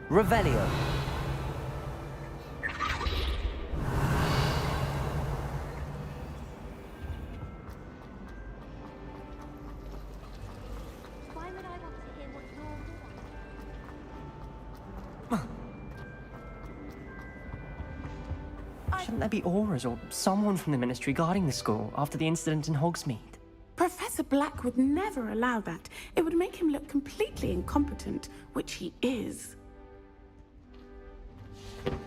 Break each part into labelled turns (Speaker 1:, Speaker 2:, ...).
Speaker 1: Revelio.
Speaker 2: Why would I want to hear what you're
Speaker 3: Shouldn't there be auras or someone from the Ministry guarding the school after the incident in Hogsmeade?
Speaker 4: Professor Black would never allow that. It would make him look completely incompetent, which he is.
Speaker 2: I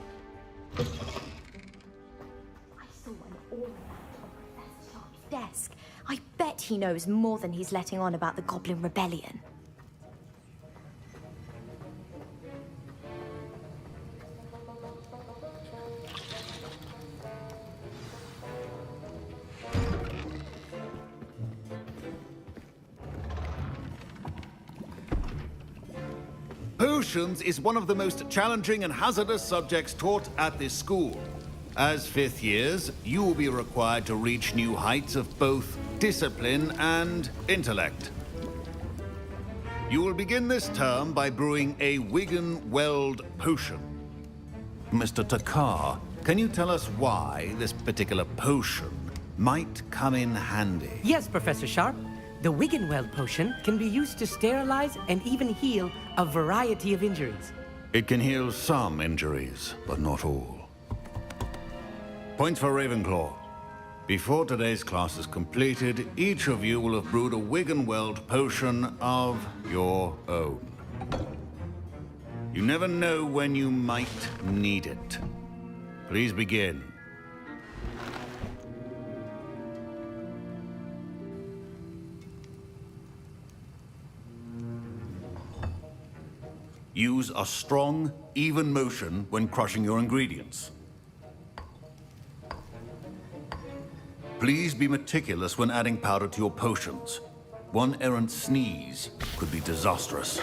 Speaker 2: saw an aura on Professor Sharp's desk. I bet he knows more than he's letting on about the Goblin Rebellion.
Speaker 5: Potions is one of the most challenging and hazardous subjects taught at this school. As fifth years, you will be required to reach new heights of both discipline and intellect. You will begin this term by brewing a Wigan-Weld potion. Mr. Takar, can you tell us why this particular potion might come in handy?
Speaker 6: Yes, Professor Sharp. The Wiggenweld potion can be used to sterilize and even heal a variety of injuries.
Speaker 5: It can heal some injuries, but not all. Points for Ravenclaw. Before today's class is completed, each of you will have brewed a Wiggenweld potion of your own. You never know when you might need it. Please begin. Use a strong, even motion when crushing your ingredients. Please be meticulous when adding powder to your potions. One errant sneeze could be disastrous.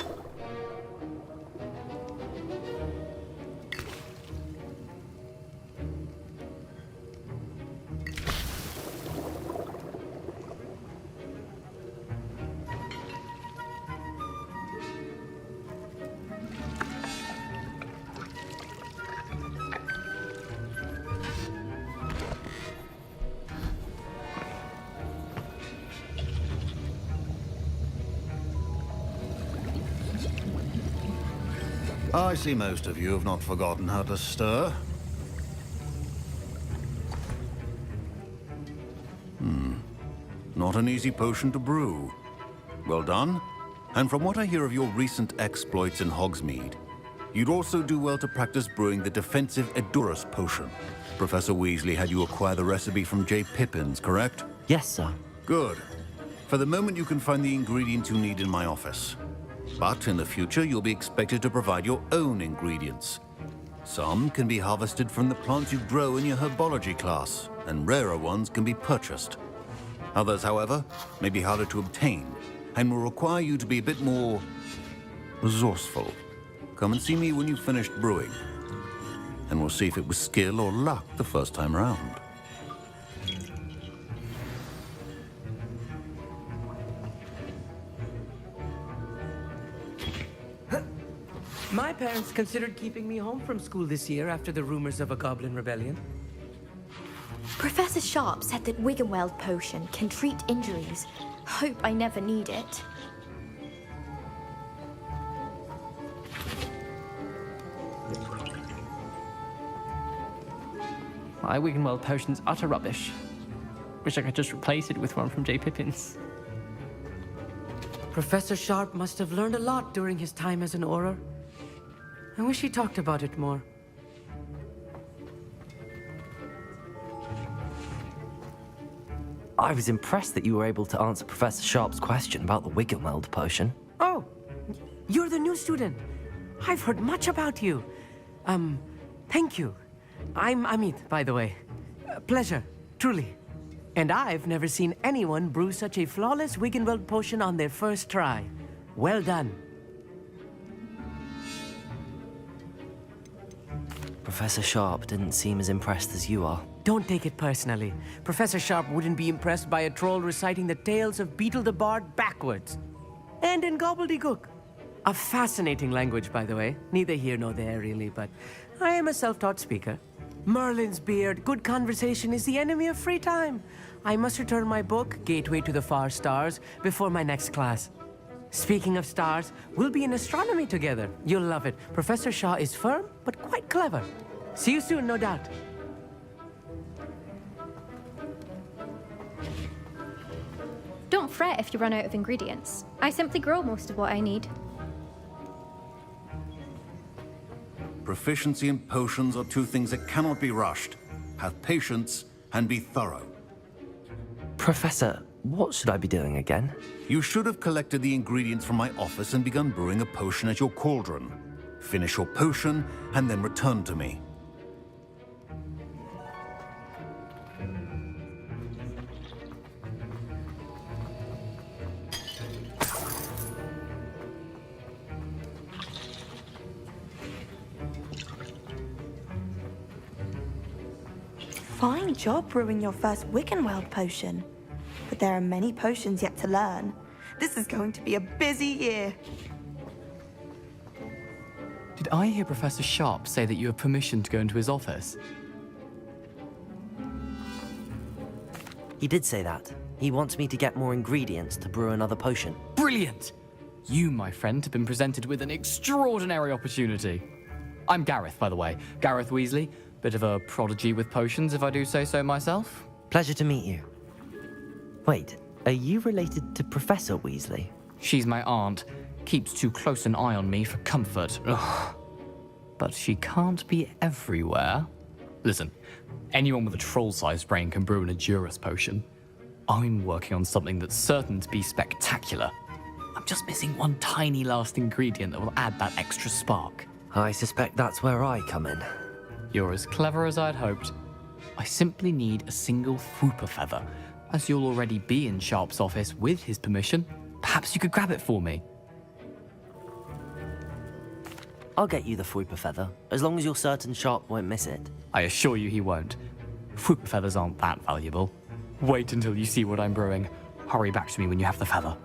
Speaker 5: I see most of you have not forgotten how to stir. Not an easy potion to brew. Well done. And from what I hear of your recent exploits in Hogsmeade, you'd also do well to practice brewing the defensive Edurus potion. Professor Weasley had you acquire the recipe from J. Pippins, correct?
Speaker 3: Yes, sir.
Speaker 5: Good. For the moment, you can find the ingredients you need in my office. But in the future, you'll be expected to provide your own ingredients. Some can be harvested from the plants you grow in your herbology class, and rarer ones can be purchased. Others, however, may be harder to obtain, and will require you to be a bit more resourceful. Come and see me when you've finished brewing, and we'll see if it was skill or luck the first time round.
Speaker 6: My parents considered keeping me home from school this year after the rumors of a Goblin Rebellion.
Speaker 2: Professor Sharp said that Wiggenweld potion can treat injuries. Hope I never need it.
Speaker 3: My Wiggenweld potion's utter rubbish. Wish I could just replace it with one from J. Pippins.
Speaker 6: Professor Sharp must have learned a lot during his time as an Auror. I wish he talked about it more.
Speaker 1: I was impressed that you were able to answer Professor Sharp's question about the Wiggenweld potion.
Speaker 6: Oh, you're the new student. I've heard much about you. Thank you. I'm Amit, by the way. Pleasure, truly. And I've never seen anyone brew such a flawless Wiggenweld potion on their first try. Well done.
Speaker 1: Professor Sharp didn't seem as impressed as you are.
Speaker 6: Don't take it personally. Professor Sharp wouldn't be impressed by a troll reciting the tales of Beetle the Bard backwards. And in gobbledygook. A fascinating language, by the way. Neither here nor there, really, but I am a self-taught speaker. Merlin's beard, good conversation is the enemy of free time. I must return my book, Gateway to the Far Stars, before my next class. Speaking of stars, we'll be in astronomy together. You'll love it. Professor Shaw is firm, but quite clever. See you soon, no doubt.
Speaker 7: Don't fret if you run out of ingredients. I simply grow most of what I need.
Speaker 5: Proficiency and potions are two things that cannot be rushed. Have patience and be thorough.
Speaker 1: Professor, what should I be doing again?
Speaker 5: You should have collected the ingredients from my office and begun brewing a potion at your cauldron. Finish your potion and then return to me.
Speaker 8: Fine job brewing your first Wickenweld potion. But there are many potions yet to learn. This is going to be a busy year.
Speaker 3: Did I hear Professor Sharp say that you have permission to go into his office?
Speaker 1: He did say that. He wants me to get more ingredients to brew another potion.
Speaker 3: Brilliant! You, my friend, have been presented with an extraordinary opportunity. I'm Gareth, by the way. Gareth Weasley. Bit of a prodigy with potions, if I do say so myself.
Speaker 1: Pleasure to meet you. Wait, are you related to Professor Weasley?
Speaker 3: She's my aunt. Keeps too close an eye on me for comfort. Ugh. But she can't be everywhere. Listen, anyone with a troll-sized brain can brew an Edurus potion. I'm working on something that's certain to be spectacular. I'm just missing one tiny last ingredient that will add that extra spark.
Speaker 1: I suspect that's where I come in.
Speaker 3: You're as clever as I'd hoped. I simply need a single Fwooper feather. As you'll already be in Sharp's office with his permission, perhaps you could grab it for me.
Speaker 1: I'll get you the Fwooper feather, as long as you're certain Sharp won't miss it.
Speaker 3: I assure you he won't. Fwooper feathers aren't that valuable. Wait until you see what I'm brewing. Hurry back to me when you have the feather.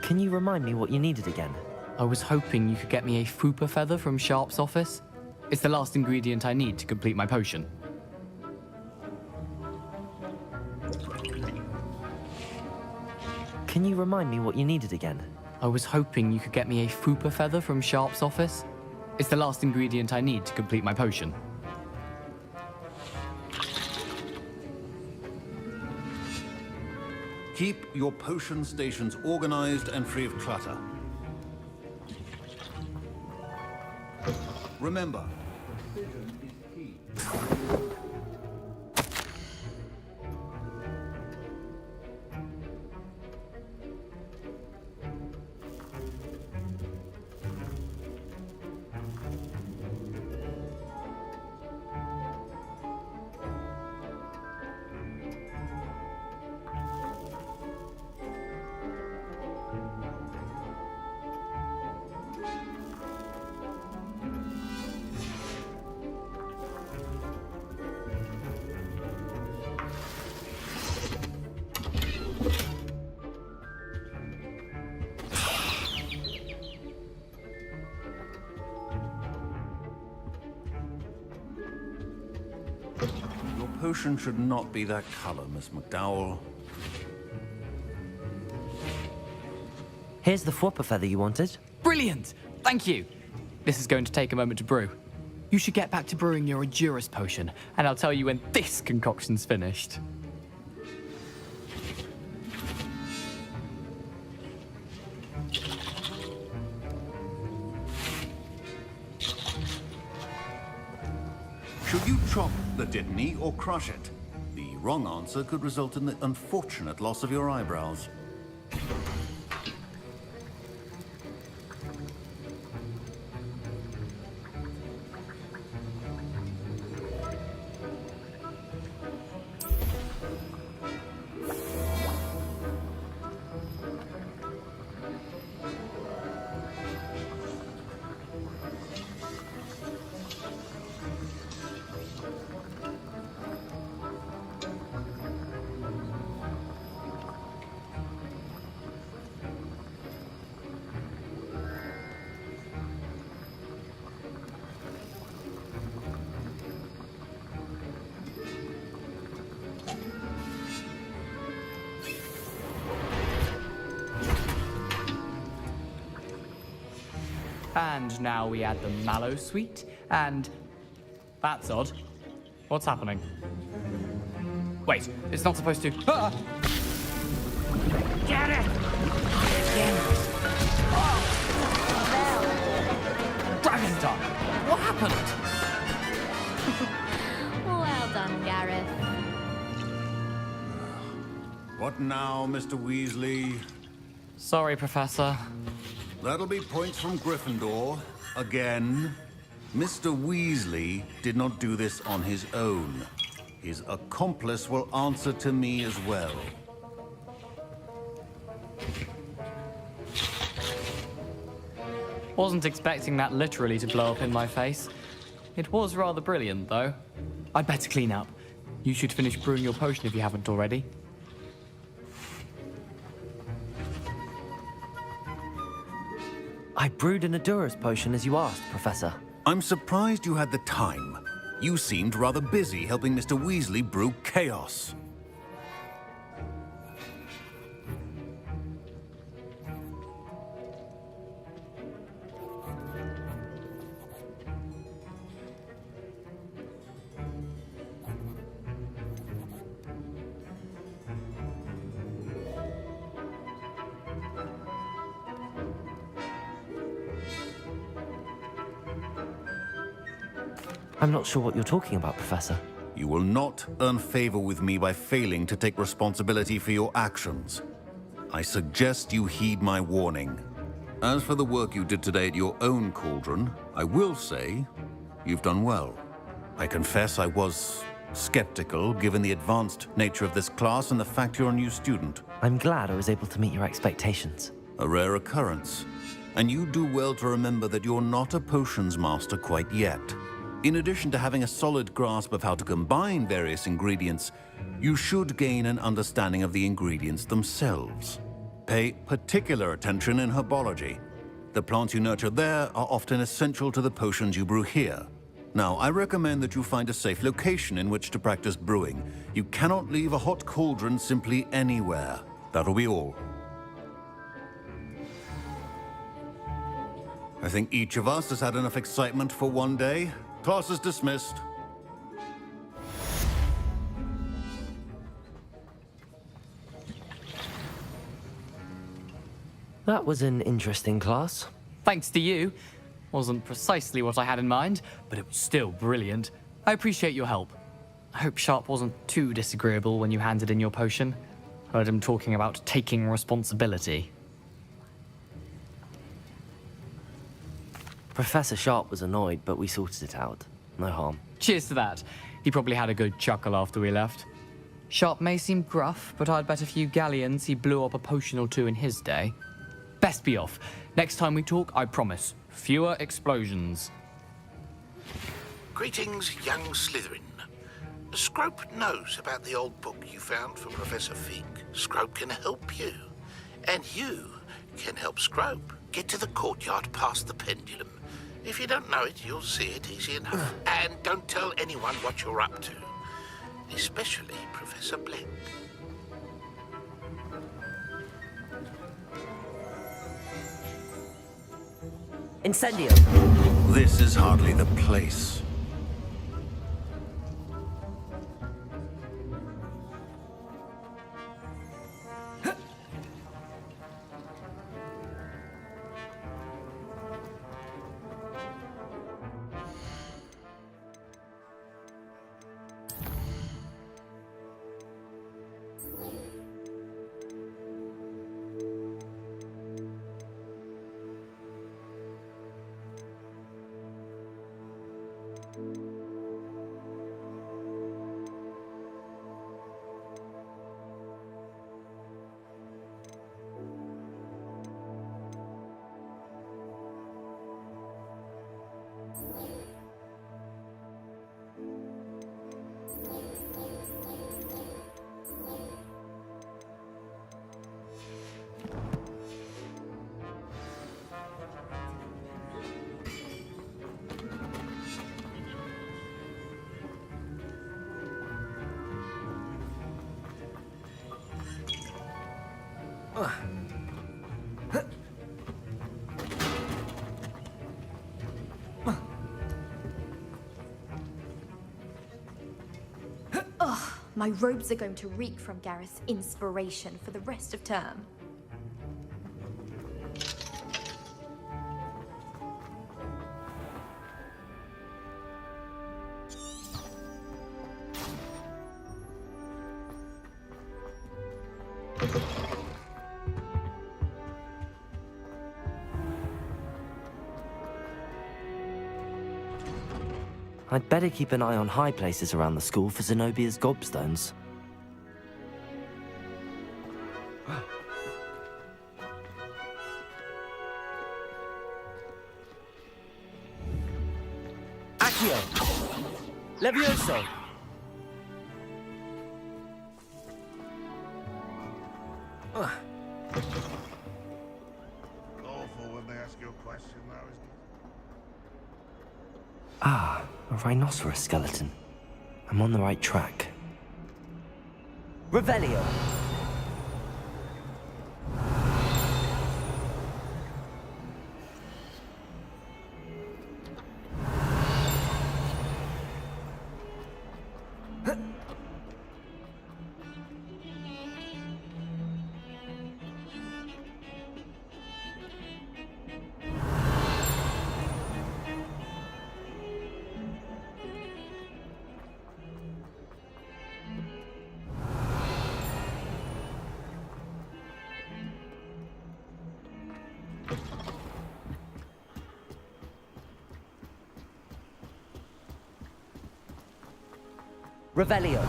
Speaker 1: Can you remind me what you needed again?
Speaker 3: I was hoping you could get me a Fwooper feather from Sharp's office. It's the last ingredient I need to complete my potion.
Speaker 1: Can you remind me what you needed again?
Speaker 3: I was hoping you could get me a Fwooper feather from Sharp's office. It's the last ingredient I need to complete my potion.
Speaker 5: Keep your potion stations organized and free of clutter. Remember, precision is key. Your potion should not be that color, Miss McDowell.
Speaker 1: Here's the Fwooper feather you wanted.
Speaker 3: Brilliant! Thank you! This is going to take a moment to brew. You should get back to brewing your Edurus potion, and I'll tell you when this concoction's finished.
Speaker 5: Should you chop the Dittany or crush it? The wrong answer could result in the unfortunate loss of your eyebrows.
Speaker 3: And now we add the mallow sweet, and... That's odd. What's happening? Wait, it's not supposed to... Ah!
Speaker 6: Get it!
Speaker 3: Dragon Tongue! What happened?
Speaker 7: Well done, Gareth.
Speaker 5: What now, Mr. Weasley?
Speaker 3: Sorry, Professor.
Speaker 5: That'll be points from Gryffindor. Again. Mr. Weasley did not do this on his own. His accomplice will answer to me as well.
Speaker 3: Wasn't expecting that literally to blow up in my face. It was rather brilliant, though. I'd better clean up. You should finish brewing your potion if you haven't already.
Speaker 1: I brewed an Adura's potion as you asked, Professor.
Speaker 5: I'm surprised you had the time. You seemed rather busy helping Mr. Weasley brew chaos.
Speaker 1: I'm not sure what you're talking about, Professor.
Speaker 5: You will not earn favor with me by failing to take responsibility for your actions. I suggest you heed my warning. As for the work you did today at your own cauldron, I will say you've done well. I confess I was skeptical given the advanced nature of this class and the fact you're a new student.
Speaker 1: I'm glad I was able to meet your expectations.
Speaker 5: A rare occurrence. And you do well to remember that you're not a potions master quite yet. In addition to having a solid grasp of how to combine various ingredients, you should gain an understanding of the ingredients themselves. Pay particular attention in herbology. The plants you nurture there are often essential to the potions you brew here. Now, I recommend that you find a safe location in which to practice brewing. You cannot leave a hot cauldron simply anywhere. That'll be all. I think each of us has had enough excitement for one day. Class is dismissed.
Speaker 1: That was an interesting class.
Speaker 3: Thanks to you. Wasn't precisely what I had in mind, but it was still brilliant. I appreciate your help. I hope Sharp wasn't too disagreeable when you handed in your potion. Heard him talking about taking responsibility.
Speaker 1: Professor Sharp was annoyed, but we sorted it out. No harm.
Speaker 3: Cheers to that. He probably had a good chuckle after we left. Sharp may seem gruff, but I'd bet a few galleons he blew up a potion or two in his day. Best be off. Next time we talk, I promise, fewer explosions.
Speaker 9: Greetings, young Slytherin. Scrope knows about the old book you found for Professor Fig. Scrope can help you. And you can help Scrope get to the courtyard past the pendulum. If you don't know it, you'll see it easy enough. And don't tell anyone what you're up to. Especially Professor Black.
Speaker 1: Incendio!
Speaker 5: This is hardly the place.
Speaker 2: My robes are going to reek from Gareth's inspiration for the rest of term.
Speaker 1: I'd better keep an eye on high places around the school for Zenobia's gobstones. Accio! Levioso!
Speaker 9: Awful when they ask you a question, though, isn't it?
Speaker 1: Ah, a rhinoceros skeleton. I'm on the right track. Revelio! Revelio.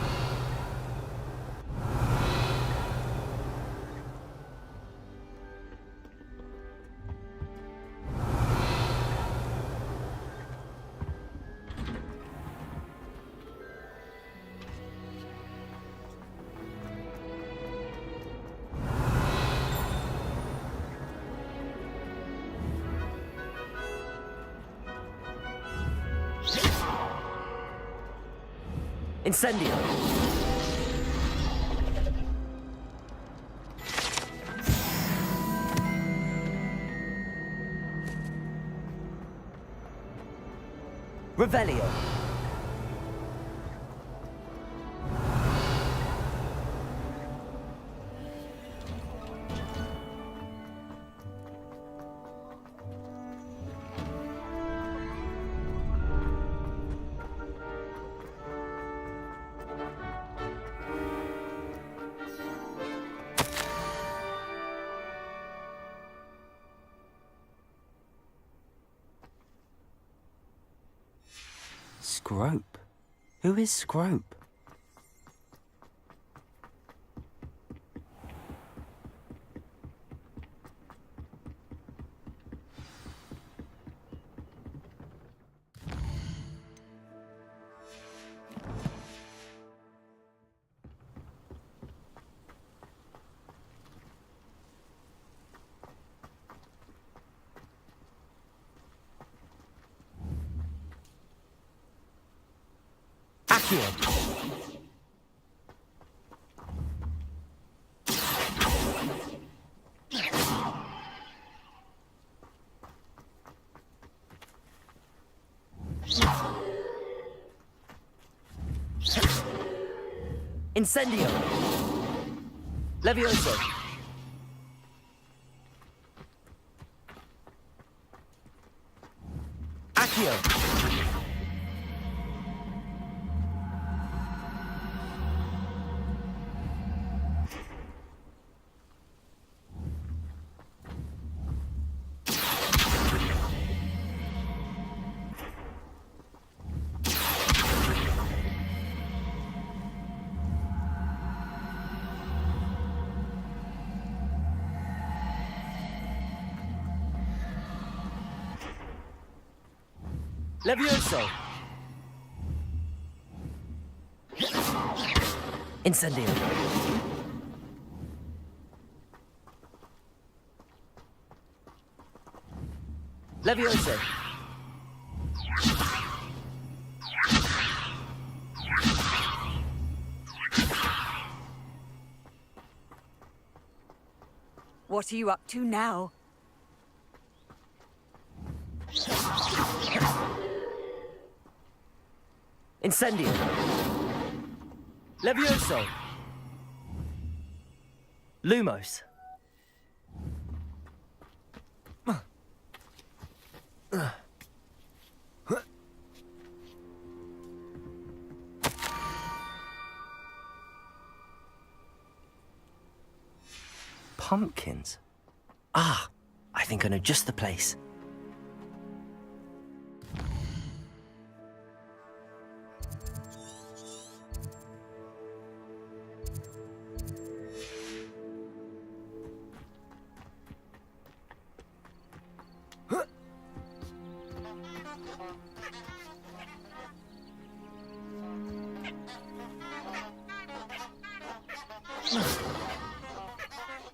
Speaker 1: Incendio! Revelio! Scrope? Who is Scrope? Incendio! Levioso! Accio! Levioso! Incendio! Levioso!
Speaker 10: What are you up to now?
Speaker 1: Incendio! Levioso! Lumos. Pumpkins? Ah, I think I know just the place.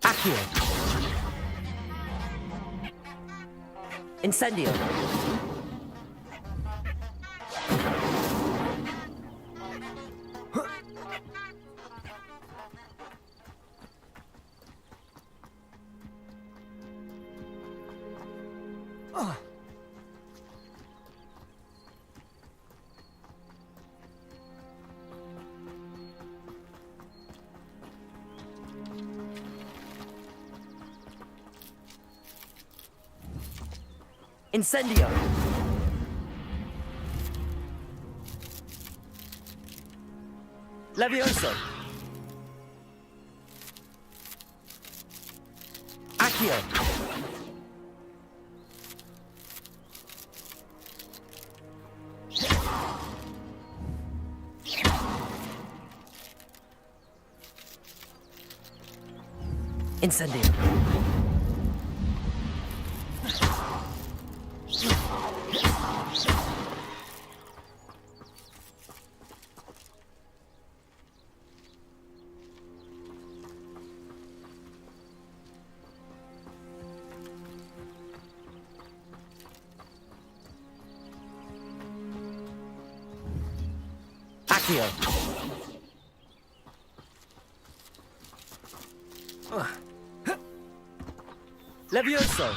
Speaker 1: Accio. Incendio. Incendio! Levioso! Accio! Incendio! Accio. Levioso.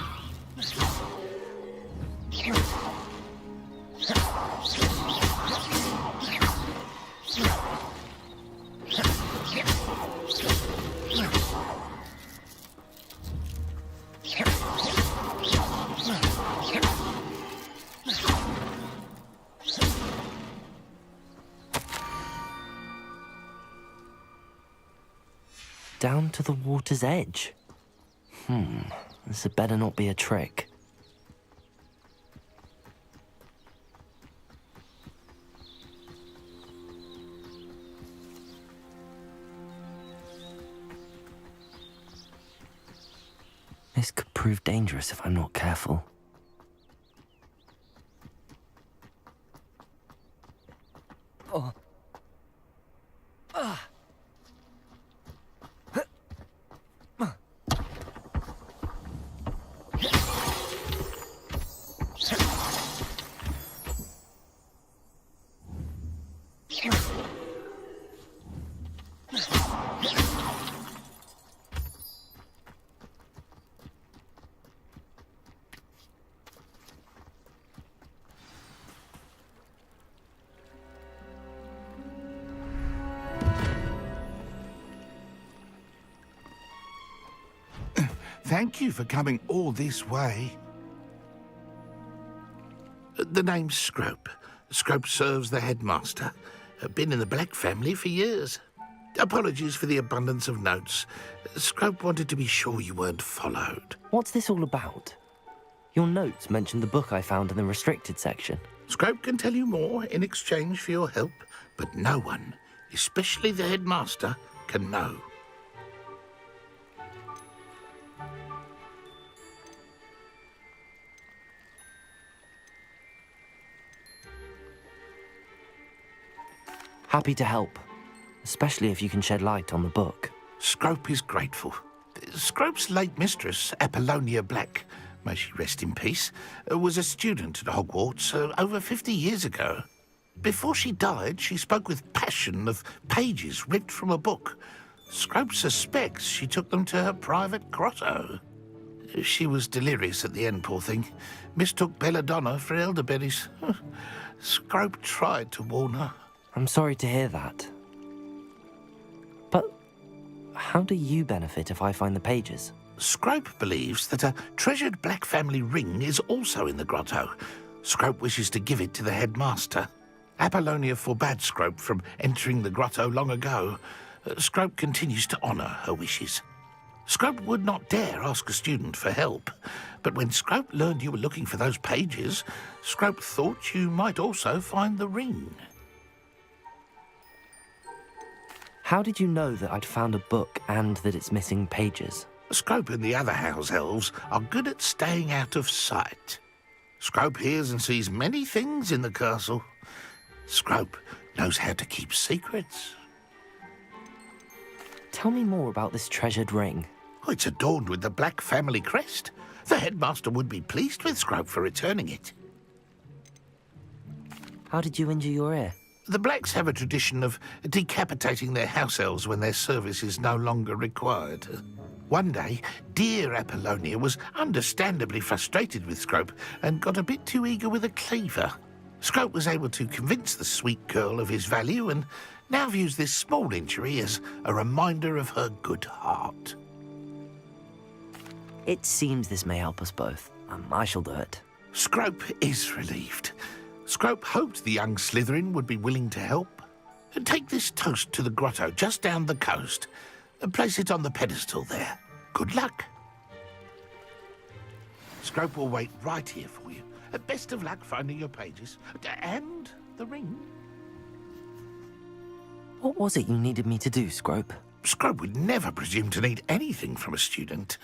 Speaker 1: Down to the water's edge. This had better not be a trick. This could prove dangerous if I'm not careful. Oh.
Speaker 9: Thank you for coming all this way. The name's Scrope. Scrope serves the headmaster. Been in the Black family for years. Apologies for the abundance of notes. Scrope wanted to be sure you weren't followed.
Speaker 1: What's this all about? Your notes mentioned the book I found in the restricted section.
Speaker 9: Scrope can tell you more in exchange for your help, but no one, especially the headmaster, can know.
Speaker 1: Happy to help, especially if you can shed light on the book.
Speaker 9: Scrope is grateful. Scrope's late mistress, Apollonia Black, may she rest in peace, was a student at Hogwarts over 50 years ago. Before she died, she spoke with passion of pages ripped from a book. Scrope suspects she took them to her private grotto. She was delirious at the end, poor thing. Mistook belladonna for elderberries. Scrope tried to warn her.
Speaker 1: I'm sorry to hear that. How do you benefit if I find the pages?
Speaker 9: Scrope believes that a treasured black family ring is also in the grotto. Scrope wishes to give it to the headmaster. Apollonia forbade Scrope from entering the grotto long ago. Scrope continues to honour her wishes. Scrope would not dare ask a student for help, but when Scrope learned you were looking for those pages, Scrope thought you might also find the ring.
Speaker 1: How did you know that I'd found a book and that it's missing pages?
Speaker 9: Scrope and the other house elves are good at staying out of sight. Scrope hears and sees many things in the castle. Scrope knows how to keep secrets.
Speaker 1: Tell me more about this treasured ring.
Speaker 9: Oh, it's adorned with the black family crest. The headmaster would be pleased with Scrope for returning it.
Speaker 1: How did you injure your ear?
Speaker 9: The Blacks have a tradition of decapitating their house elves when their service is no longer required. One day, dear Apollonia was understandably frustrated with Scrope and got a bit too eager with a cleaver. Scrope was able to convince the sweet girl of his value and now views this small injury as a reminder of her good heart.
Speaker 1: It seems this may help us both. I shall do it.
Speaker 9: Scrope is relieved. Scrope hoped the young Slytherin would be willing to help. Take this toast to the grotto just down the coast and place it on the pedestal there. Good luck. Scrope will wait right here for you. Best of luck finding your pages. And the ring.
Speaker 1: What was it you needed me to do, Scrope?
Speaker 9: Scrope would never presume to need anything from a student.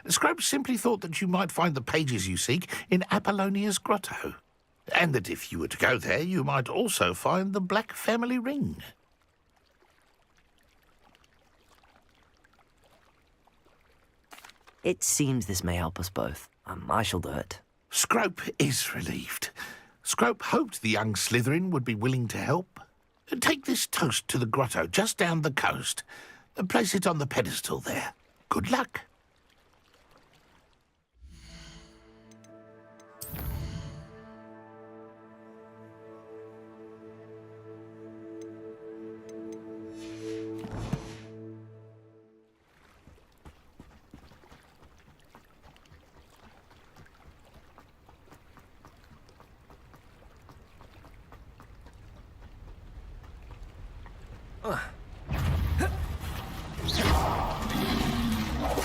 Speaker 9: Scrope simply thought that you might find the pages you seek in Apollonia's grotto. And that if you were to go there, you might also find the black family ring.
Speaker 1: It seems this may help us both. I shall do it.
Speaker 9: Scrope is relieved. Scrope hoped the young Slytherin would be willing to help. Take this toast to the grotto just down the coast and place it on the pedestal there. Good luck.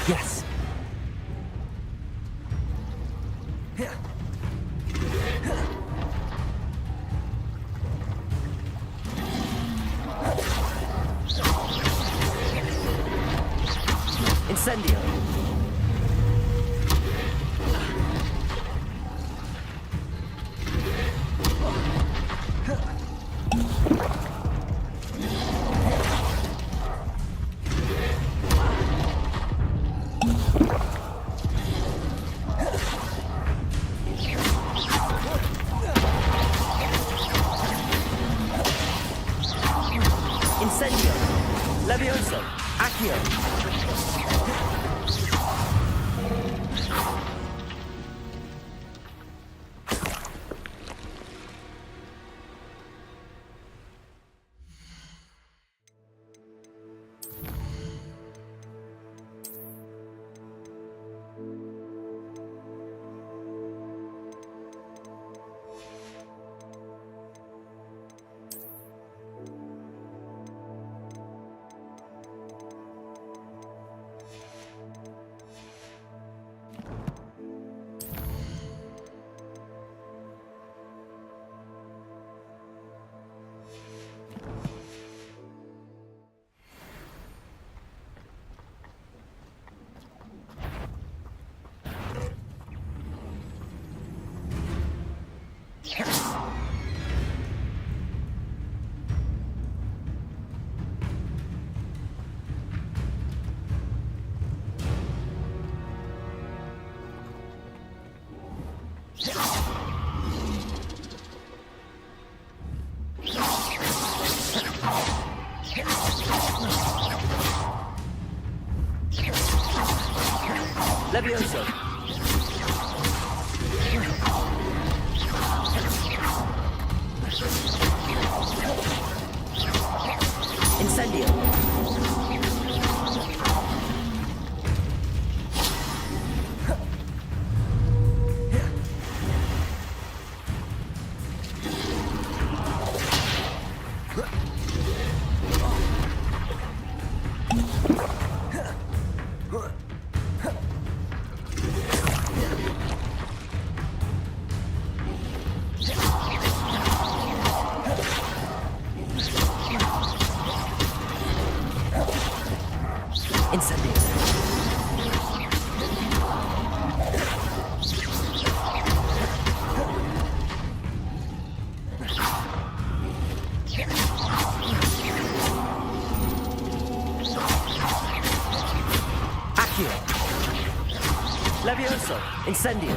Speaker 1: Yes. Incendio. Incendio. Levioso. Accio. Levioso. Incendio. Accio. Levioso. Incendio.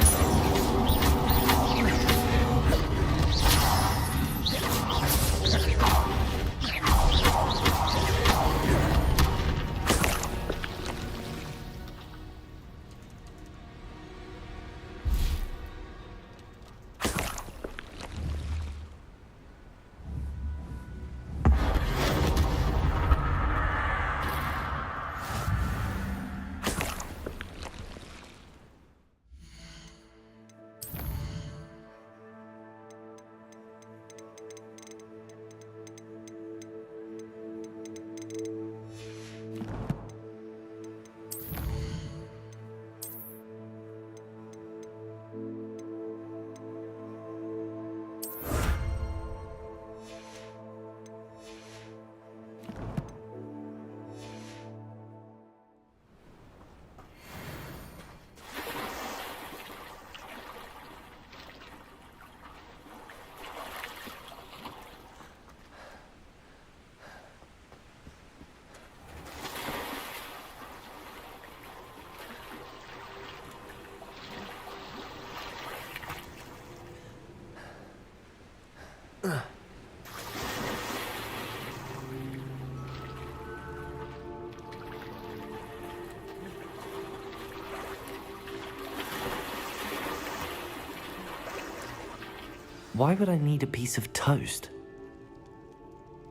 Speaker 1: Why would I need a piece of toast?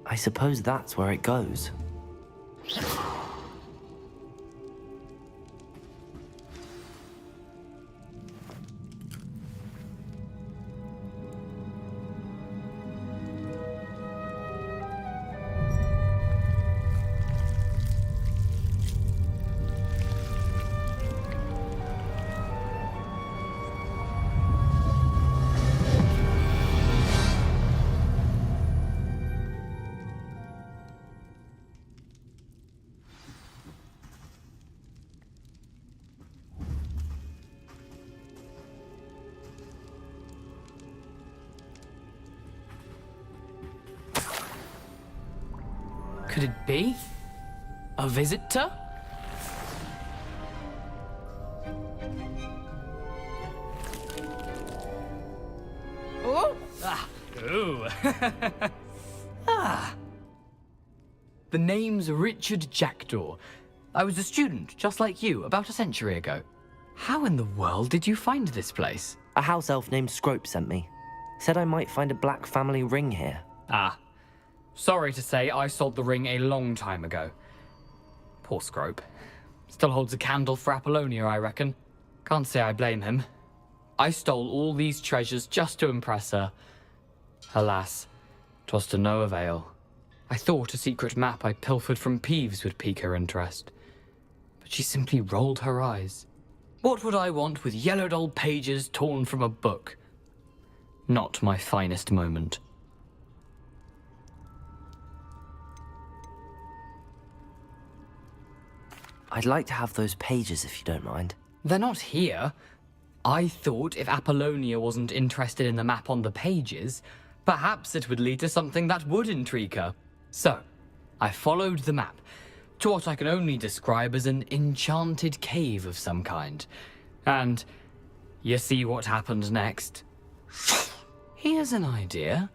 Speaker 1: I suppose that's where it goes.
Speaker 3: Could it be? A visitor? Oh! Ah! Ooh! Ah! The name's Richard Jackdaw. I was a student, just like you, about a century ago. How in the world did you find this place?
Speaker 1: A house elf named Scrope sent me. Said I might find a black family ring here.
Speaker 3: Ah. Sorry to say, I sold the ring a long time ago. Poor Scrope. Still holds a candle for Apollonia, I reckon. Can't say I blame him. I stole all these treasures just to impress her. Alas, 'twas to no avail. I thought a secret map I pilfered from Peeves would pique her interest. But she simply rolled her eyes. What would I want with yellowed old pages torn from a book? Not my finest moment.
Speaker 1: I'd like to have those pages if you don't mind.
Speaker 3: They're not here. I thought if Apollonia wasn't interested in the map on the pages, perhaps it would lead to something that would intrigue her. So, I followed the map to what I can only describe as an enchanted cave of some kind. And you see what happened next? Here's an idea.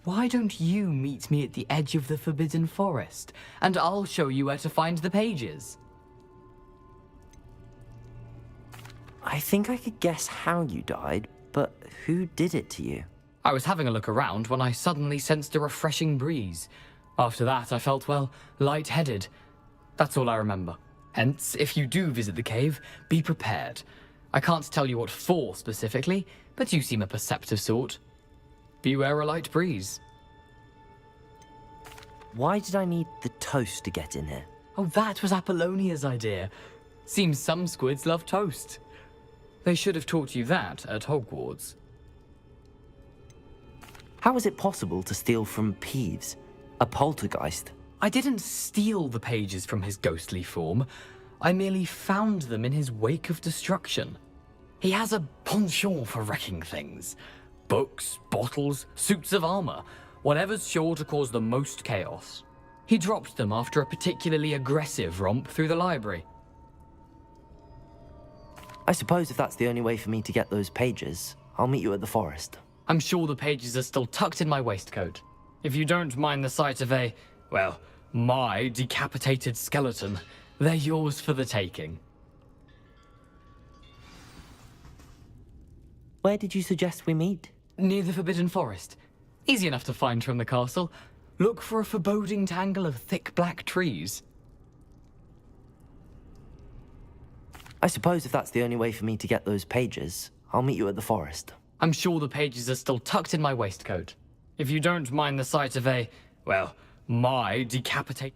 Speaker 3: Why don't you meet me at the edge of the Forbidden Forest, and I'll show you where to find the pages.
Speaker 1: I think I could guess how you died, but who did it to you?
Speaker 3: I was having a look around when I suddenly sensed a refreshing breeze. After that, I felt, well, lightheaded. That's all I remember. Hence, if you do visit the cave, be prepared. I can't tell you what for specifically, but you seem a perceptive sort. Beware a light breeze.
Speaker 1: Why did I need the toast to get in here?
Speaker 3: Oh, that was Apollonia's idea. Seems some squids love toast. They should have taught you that at Hogwarts.
Speaker 1: How is it possible to steal from Peeves, a poltergeist?
Speaker 3: I didn't steal the pages from his ghostly form. I merely found them in his wake of destruction. He has a penchant for wrecking things. Books, bottles, suits of armor, whatever's sure to cause the most chaos. He dropped them after a particularly aggressive romp through the library.
Speaker 1: I suppose if that's the only way for me to get those pages, I'll meet you at the forest.
Speaker 3: I'm sure the pages are still tucked in my waistcoat. If you don't mind the sight of a, well, my decapitated skeleton, they're yours for the taking.
Speaker 1: Where did you suggest we meet?
Speaker 3: Near the Forbidden Forest. Easy enough to find from the castle. Look for a foreboding tangle of thick black trees.
Speaker 1: I suppose if that's the only way for me to get those pages, I'll meet you at the forest.
Speaker 3: I'm sure the pages are still tucked in my waistcoat. If you don't mind the sight of a, well, my decapitated...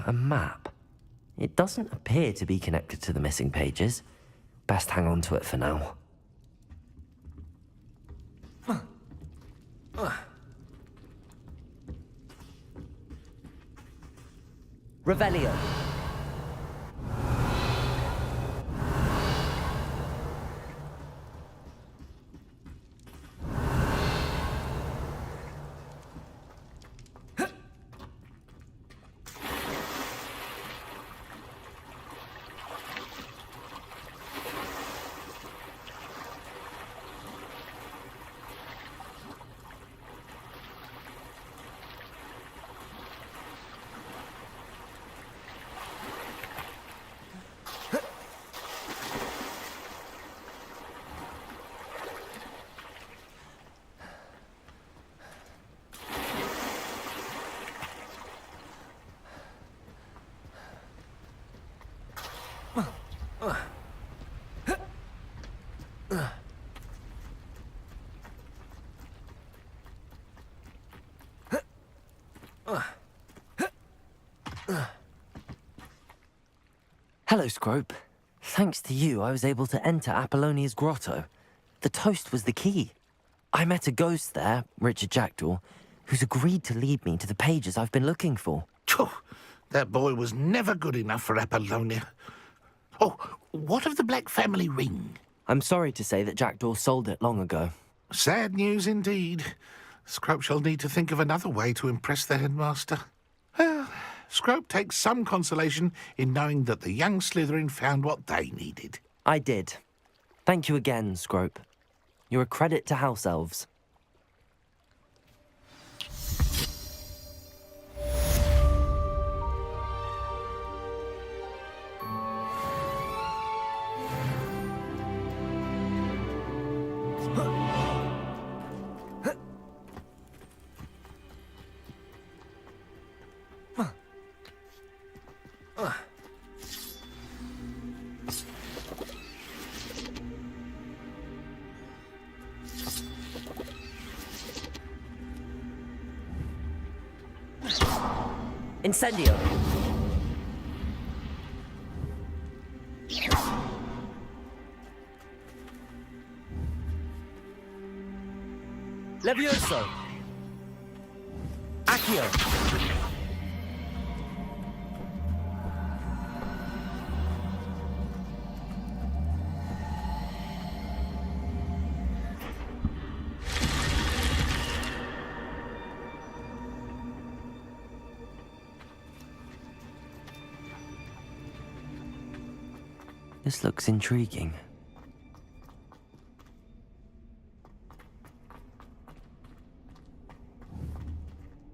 Speaker 1: A map. It doesn't appear to be connected to the missing pages. Best hang on to it for now. Revelio. Hello, Scrope. Thanks to you, I was able to enter Apollonia's grotto. The toast was the key. I met a ghost there, Richard Jackdaw, who's agreed to lead me to the pages I've been looking for.
Speaker 9: Phew, that boy was never good enough for Apollonia. Oh, what of the Black family ring?
Speaker 1: I'm sorry to say that Jackdaw sold it long ago.
Speaker 9: Sad news indeed. Scrope shall need to think of another way to impress the headmaster. Well, Scrope takes some consolation in knowing that the young Slytherin found what they needed.
Speaker 1: I did. Thank you again, Scrope. You're a credit to House Elves. Incendio. Levioso. Accio. This looks intriguing.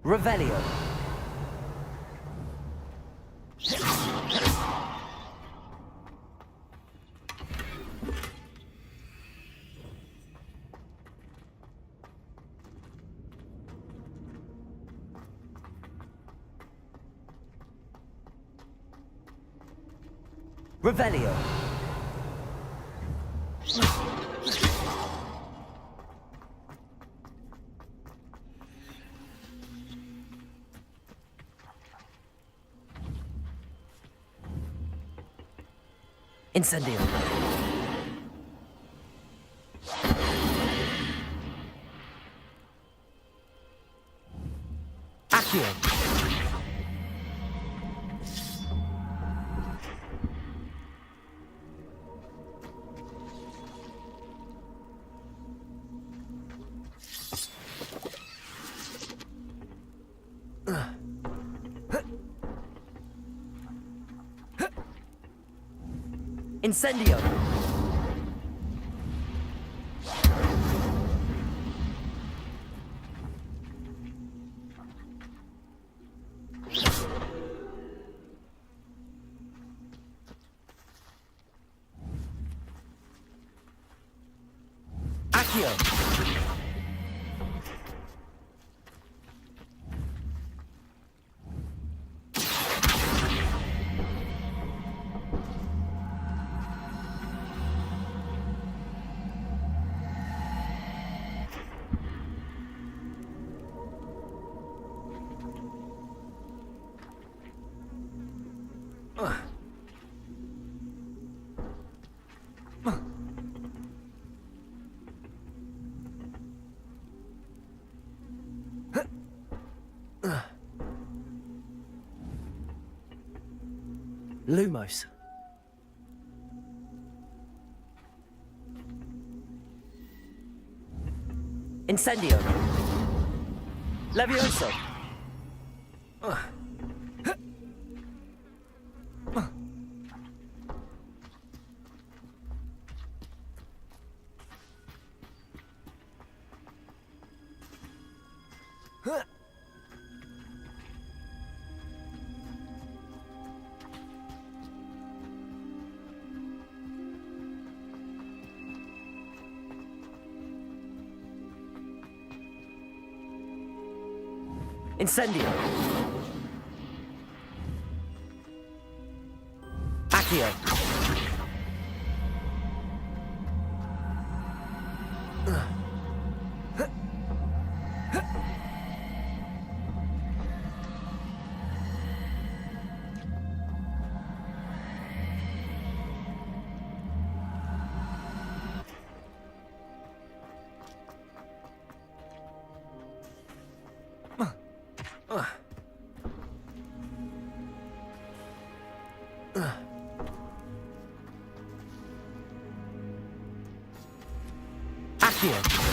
Speaker 1: Revelio. Revelio. Incendio. Accio. Incendio! Accio! Lumos. Incendio. Levioso. Incendio. Accio. Accio.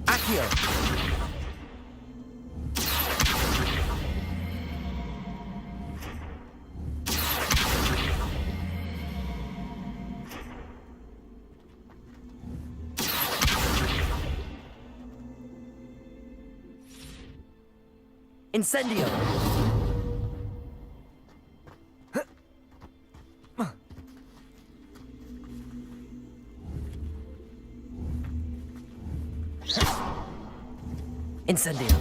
Speaker 1: Accio. Incendio. Incendio.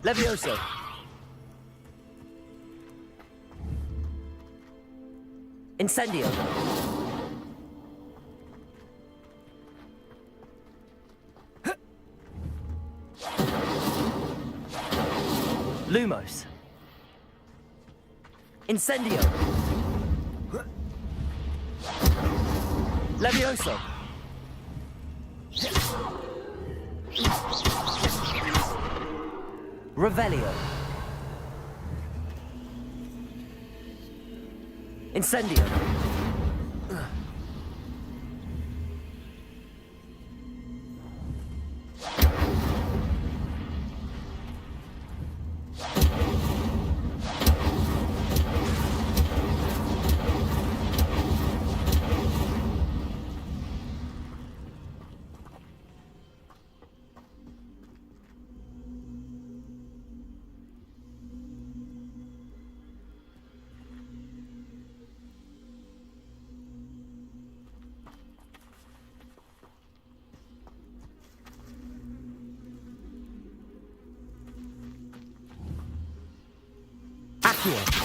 Speaker 1: Levioso. Incendio. Lumos. Incendio. Levioso. Revelio. Incendio. Accio.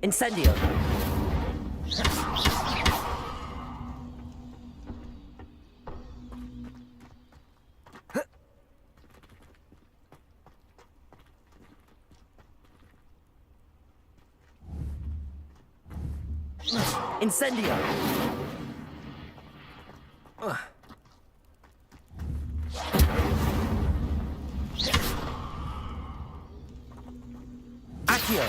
Speaker 1: Incendio. Incendio. Accio.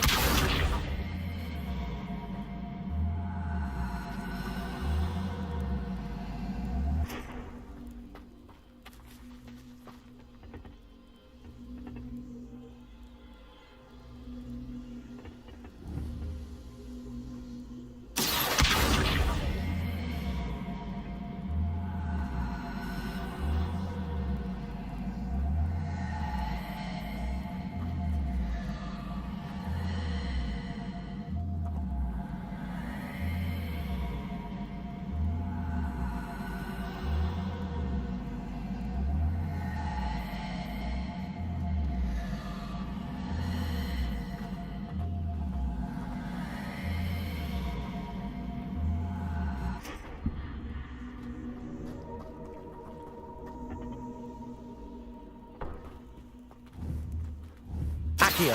Speaker 1: Accio.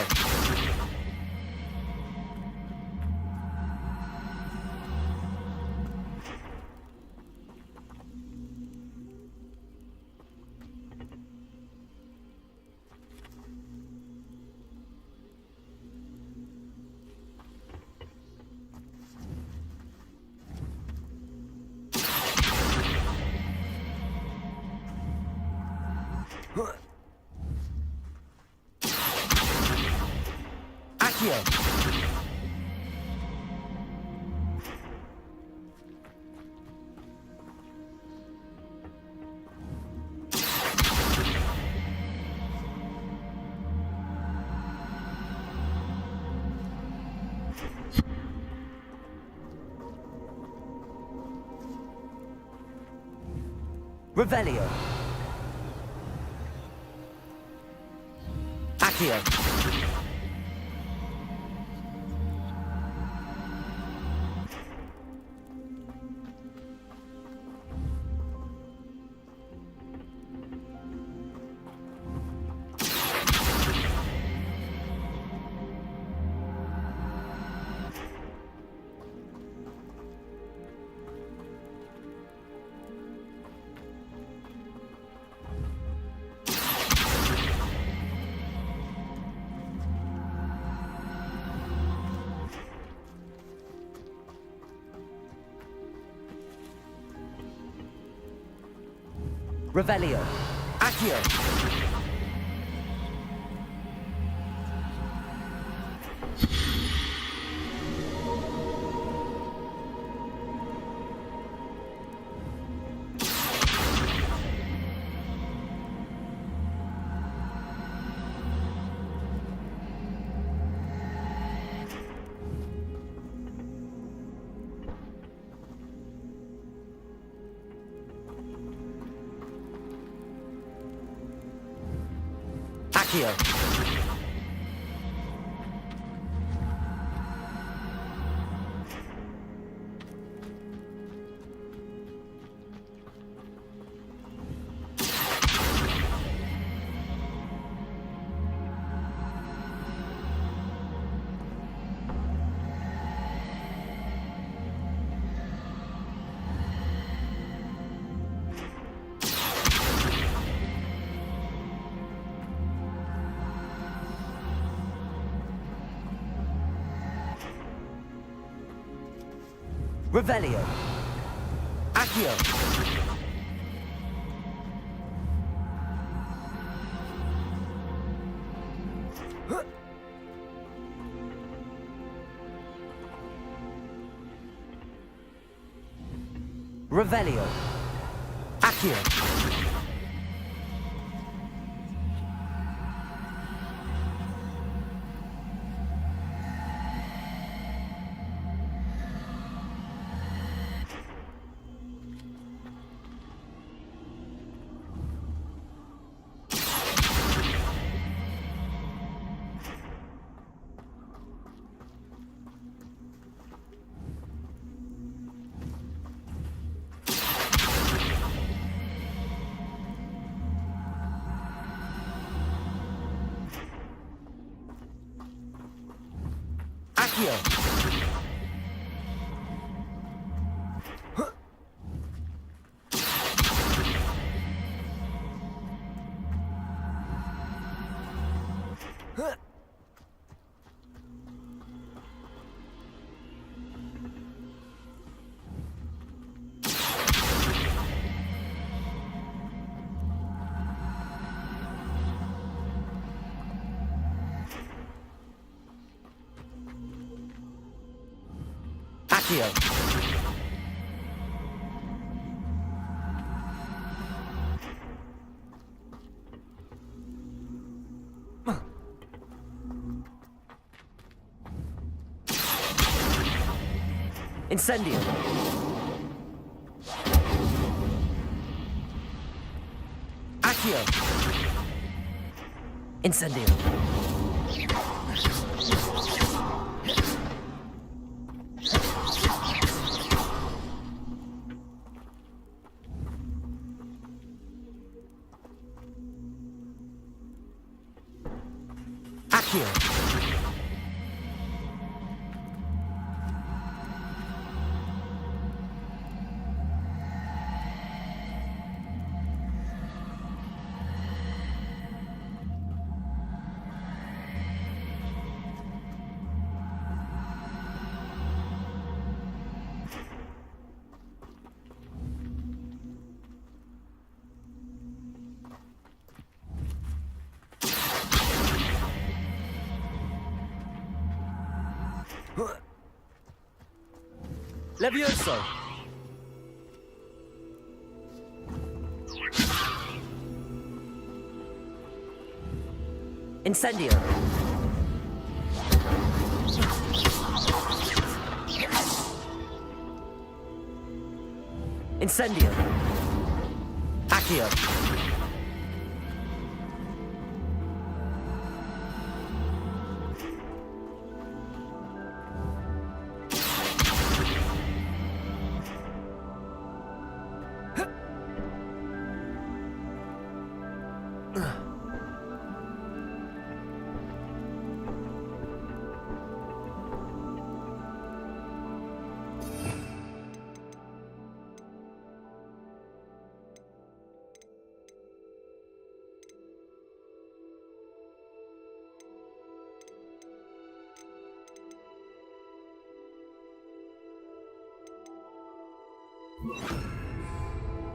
Speaker 1: Accio. Revelio. Accio. Revelio. Accio. Accio. Revelio. Accio. Revelio. Accio. Accio! Accio! Incendio! Accio! Incendio! Accio! Levioso! Incendio! Incendio! Accio!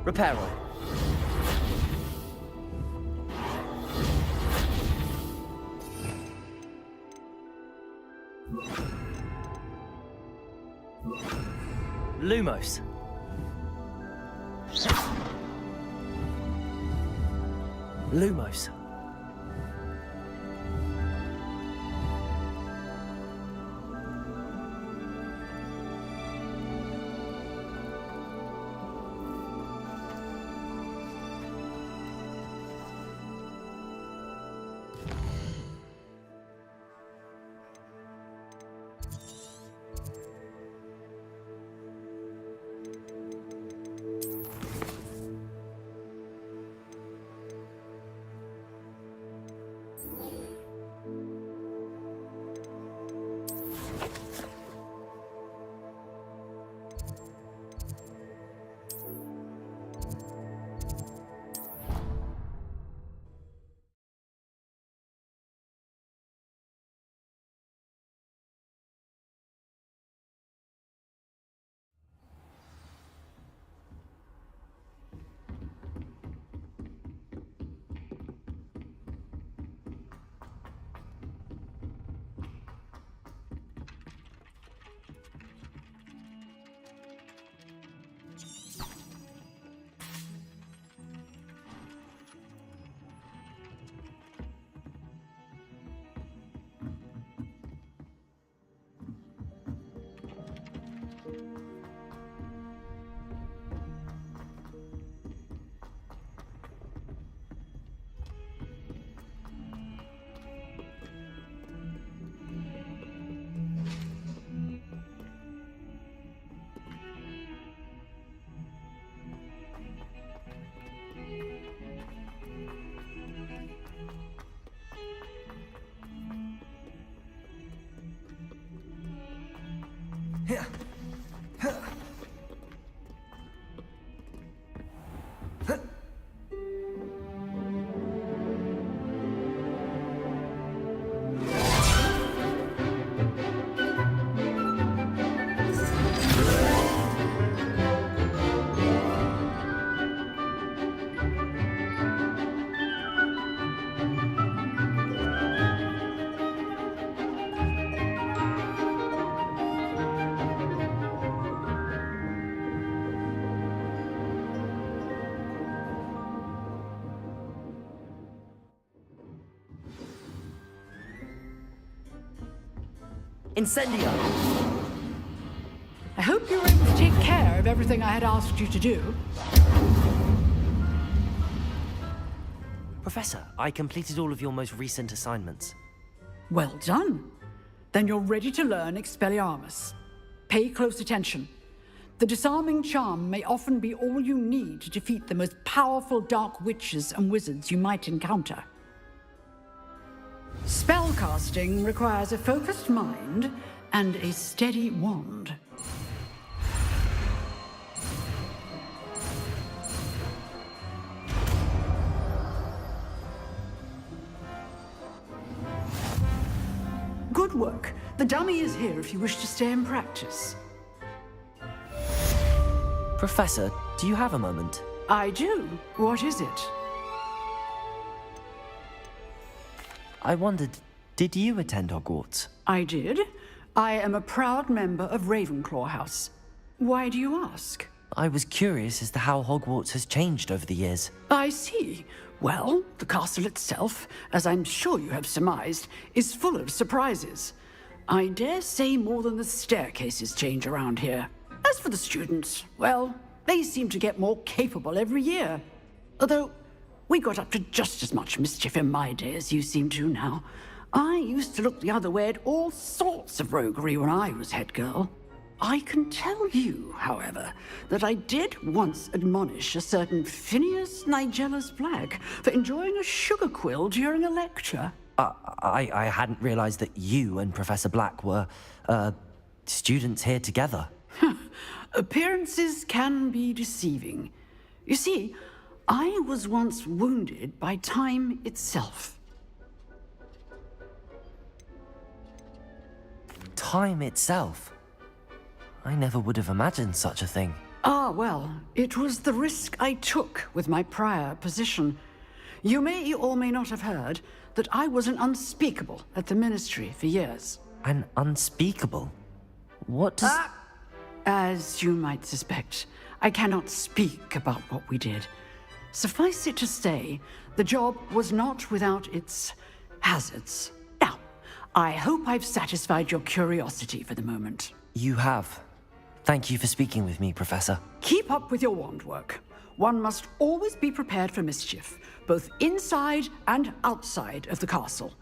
Speaker 1: Reparo. Lumos. Lumos. Incendio!
Speaker 11: I hope you were able to take care of everything I had asked you to do.
Speaker 1: Professor, I completed all of your most recent assignments.
Speaker 11: Well done. Then you're ready to learn Expelliarmus. Pay close attention. The disarming charm may often be all you need to defeat the most powerful dark witches and wizards you might encounter. Spellcasting requires a focused mind and a steady wand. Good work. The dummy is here if you wish to stay and practice.
Speaker 1: Professor, do you have a moment?
Speaker 11: I do. What is it?
Speaker 1: I wondered, did you attend Hogwarts?
Speaker 11: I did. I am a proud member of Ravenclaw House. Why do you ask?
Speaker 1: I was curious as to how Hogwarts has changed over the years.
Speaker 11: I see. Well, the castle itself, as I'm sure you have surmised, is full of surprises. I dare say more than the staircases change around here. As for the students, well, they seem to get more capable every year. Although, we got up to just as much mischief in my day as you seem to now. I used to look the other way at all sorts of roguery when I was head girl. I can tell you, however, that I did once admonish a certain Phineas Nigellus Black for enjoying a sugar quill during a lecture.
Speaker 1: I hadn't realized that you and Professor Black were, students here together.
Speaker 11: Appearances can be deceiving. You see, I was once wounded by time itself.
Speaker 1: Time itself? I never would have imagined such a thing.
Speaker 11: Ah, well, it was the risk I took with my prior position. You may or may not have heard that I was an unspeakable at the Ministry for years.
Speaker 1: An unspeakable? What does...
Speaker 11: As you might suspect, I cannot speak about what we did. Suffice it to say, the job was not without its hazards. Now, I hope I've satisfied your curiosity for the moment.
Speaker 1: You have. Thank you for speaking with me, Professor.
Speaker 11: Keep up with your wand work. One must always be prepared for mischief, both inside and outside of the castle.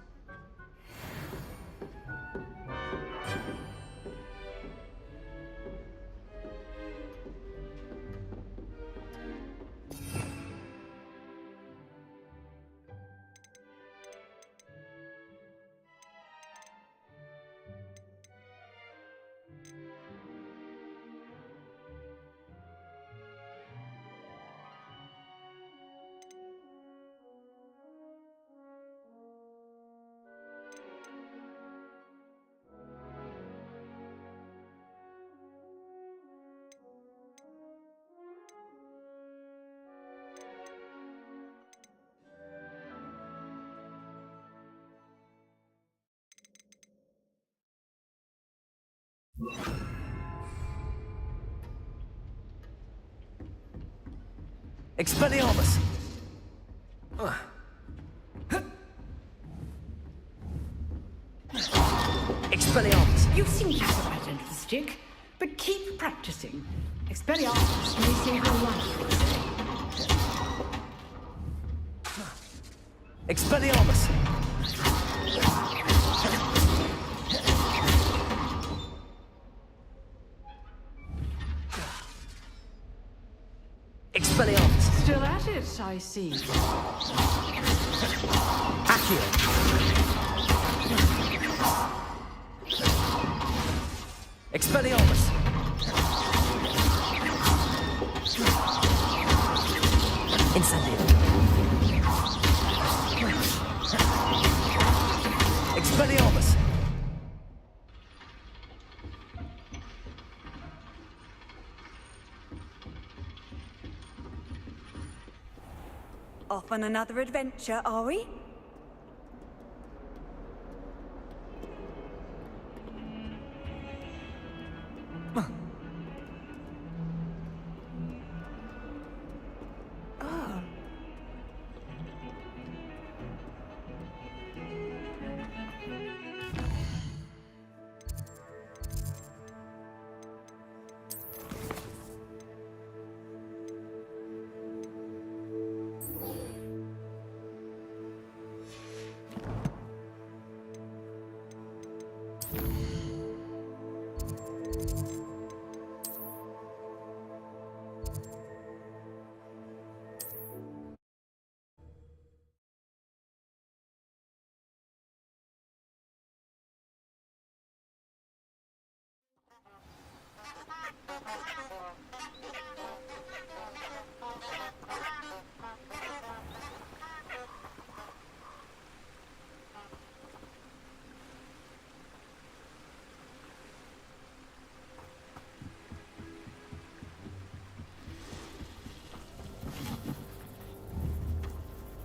Speaker 1: Expelliarmus! Expelliarmus!
Speaker 11: You seem to have the right end of the stick, but keep practicing. Expelliarmus may save your life, they say.
Speaker 1: Expelliarmus! Expelliarmus!
Speaker 11: Still at it, I see.
Speaker 1: Accio! Expelliarmus! Expelliarmus!
Speaker 10: Off on another adventure, are we?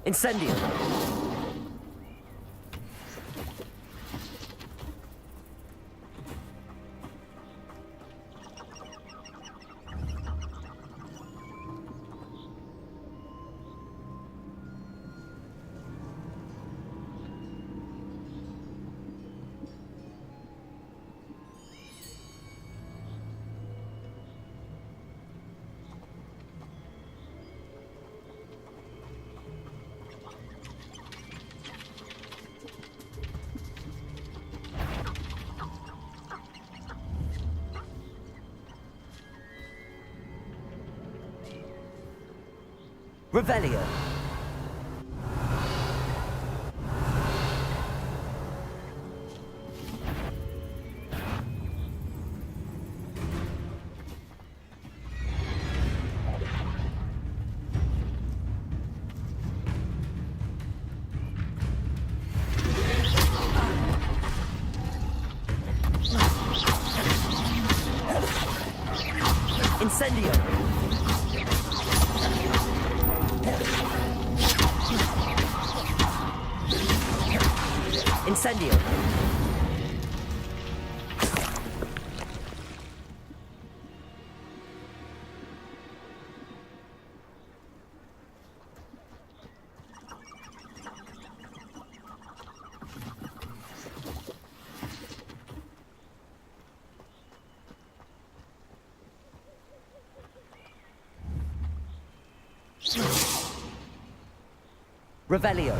Speaker 1: Incendio! Revelio. Incendio. Incendio. Revelio.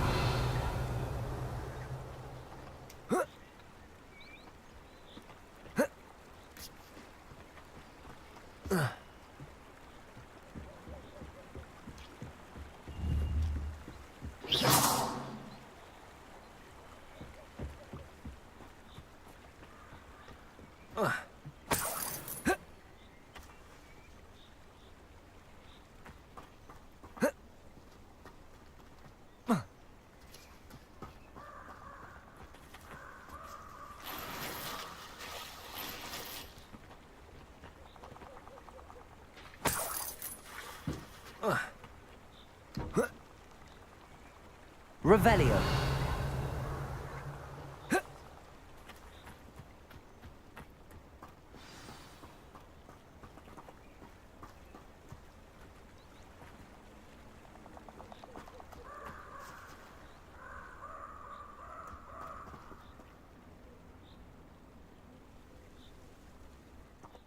Speaker 1: Revelio.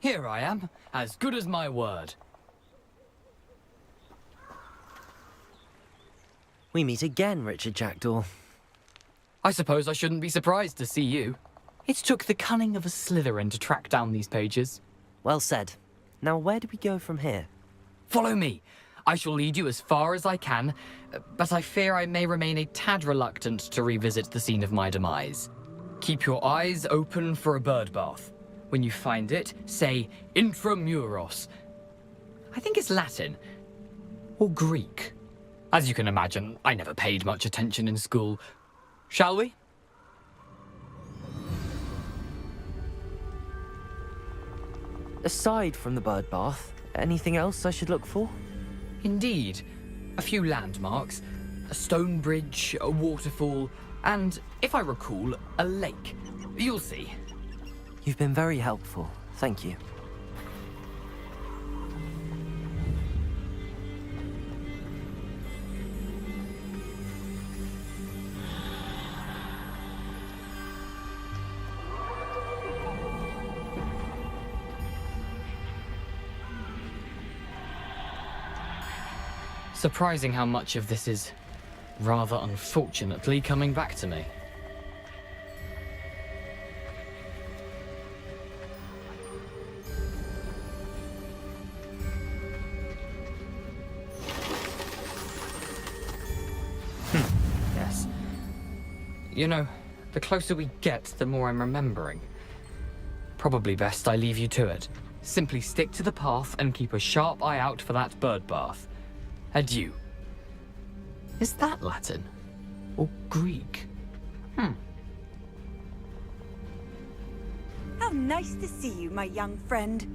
Speaker 3: Here I am, as good as my word.
Speaker 1: We meet again, Richard Jackdaw.
Speaker 3: I suppose I shouldn't be surprised to see you. It took the cunning of a Slytherin to track down these pages.
Speaker 1: Well said. Now where do we go from here?
Speaker 3: Follow me. I shall lead you as far as I can, but I fear I may remain a tad reluctant to revisit the scene of my demise. Keep your eyes open for a bird bath. When you find it, say intramuros. I think it's Latin. Or Greek. As you can imagine, I never paid much attention in school. Shall we?
Speaker 1: Aside from the bird bath, anything else I should look for?
Speaker 3: Indeed. A few landmarks, a stone bridge, a waterfall, and, if I recall, a lake. You'll see.
Speaker 1: You've been very helpful. Thank you.
Speaker 3: Surprising how much of this is, rather unfortunately, coming back to me. Yes. You know, the closer we get, the more I'm remembering. Probably best I leave you to it. Simply stick to the path and keep a sharp eye out for that bird bath. Adieu. Is that Latin? Or Greek?
Speaker 10: How nice to see you, my young friend.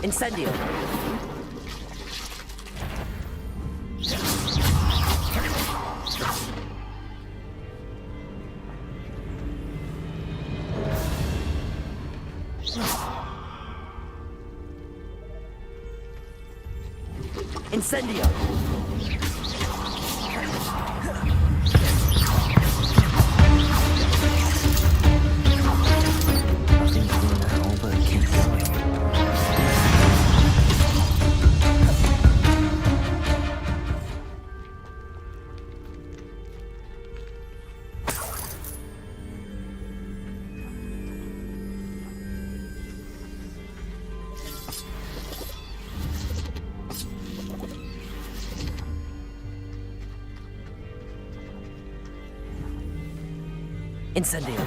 Speaker 1: Incendio. Incendio. Nothing to do now but keep going. Incendio.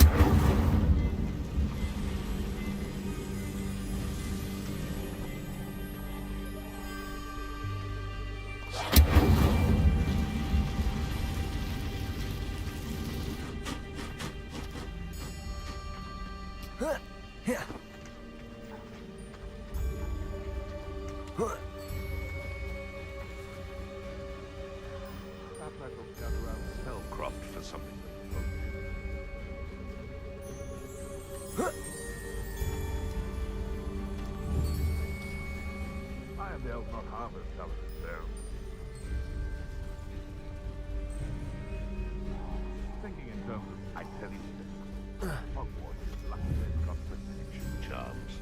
Speaker 9: Perhaps I will gather around Spellcroft for something. I am the elf, not harvest, so. Thinking in terms of, I tell you, Hogwarts is lucky they've got protection charms.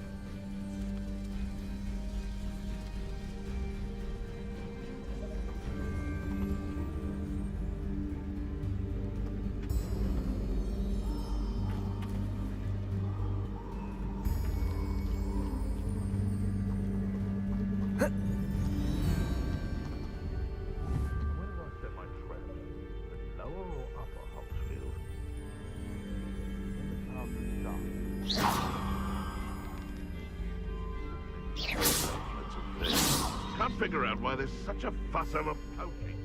Speaker 9: Can't figure out why there's such a fuss over poking.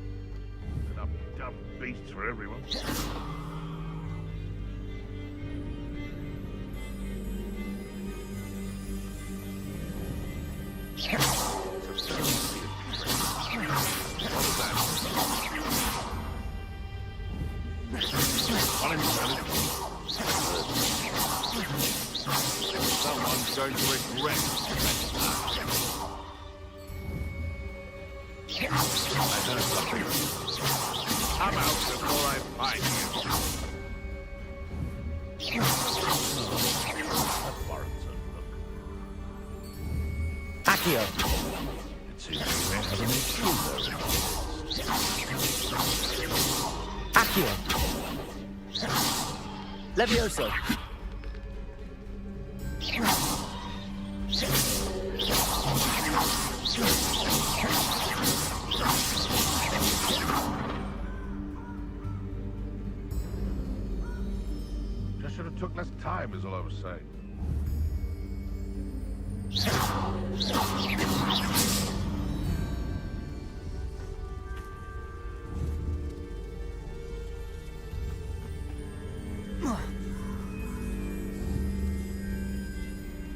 Speaker 9: Enough dumb beasts for everyone. Someone's going to regret I heard something. Come out before I find you. That warrants a look.
Speaker 1: Accio.
Speaker 9: It seems we may have an intruder.
Speaker 1: Accio. Levioso.
Speaker 9: Just should have took less time, is all I was saying.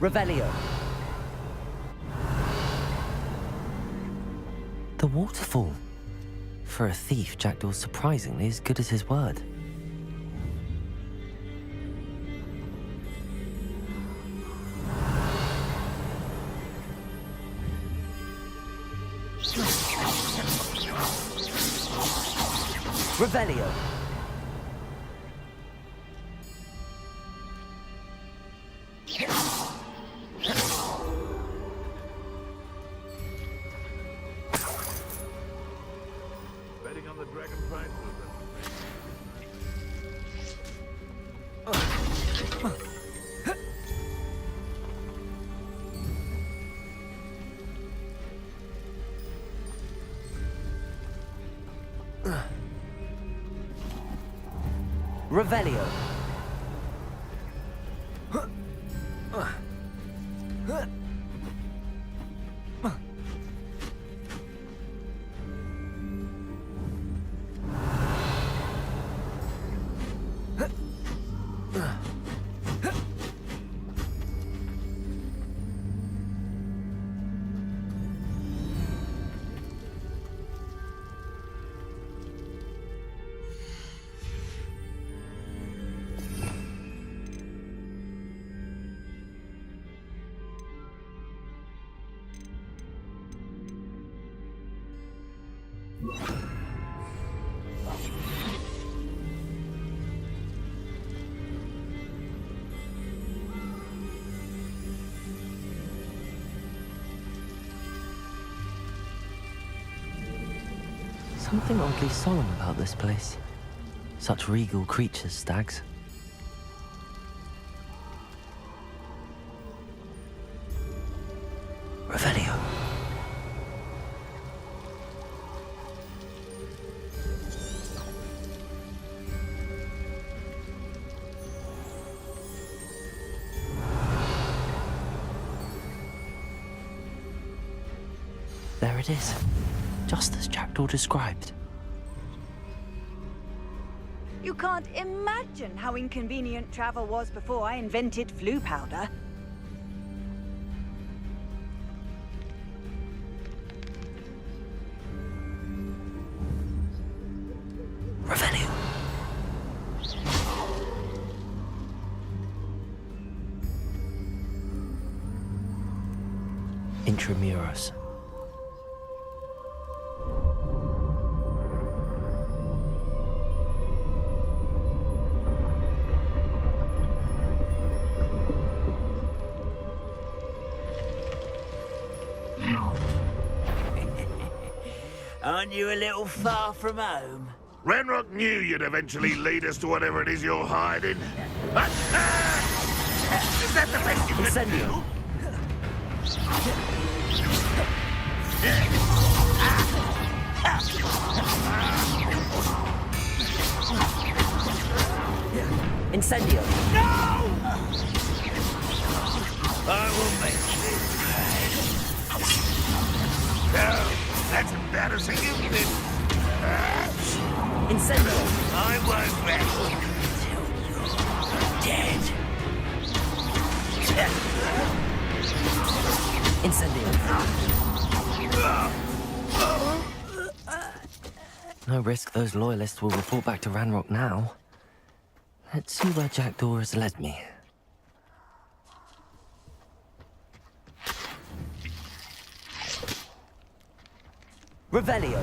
Speaker 1: Revelio. The waterfall. For a thief, Jackdaw's surprisingly as good as his word. Revelio.
Speaker 9: Betting on the dragon prize
Speaker 1: Revelio. Something oddly solemn about this place. Such regal creatures, stags. Revelio. There it is. Just as Jackdaw described.
Speaker 10: You can't imagine how inconvenient travel was before I invented flu powder.
Speaker 1: Revelio. Intramuros.
Speaker 12: Aren't you a little far from home?
Speaker 9: Renrock knew you'd eventually lead us to whatever it is you're hiding. Is that the best you can do?
Speaker 1: Incendio.
Speaker 9: No! I will make you pay. No, that's embarrassing, isn't it?
Speaker 1: Incendio!
Speaker 9: I won't rest until you're dead.
Speaker 1: Incendio! No risk those loyalists will report back to Ranrock now. Let's see where Jackdaw has led me. Revelio!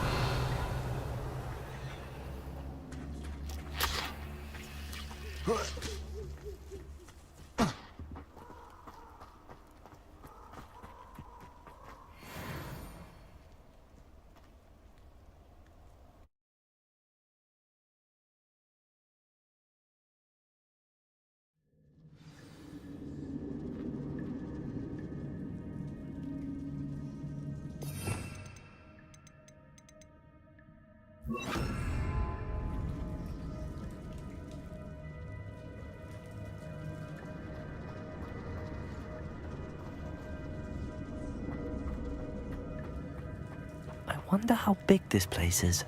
Speaker 1: I wonder how big this place is.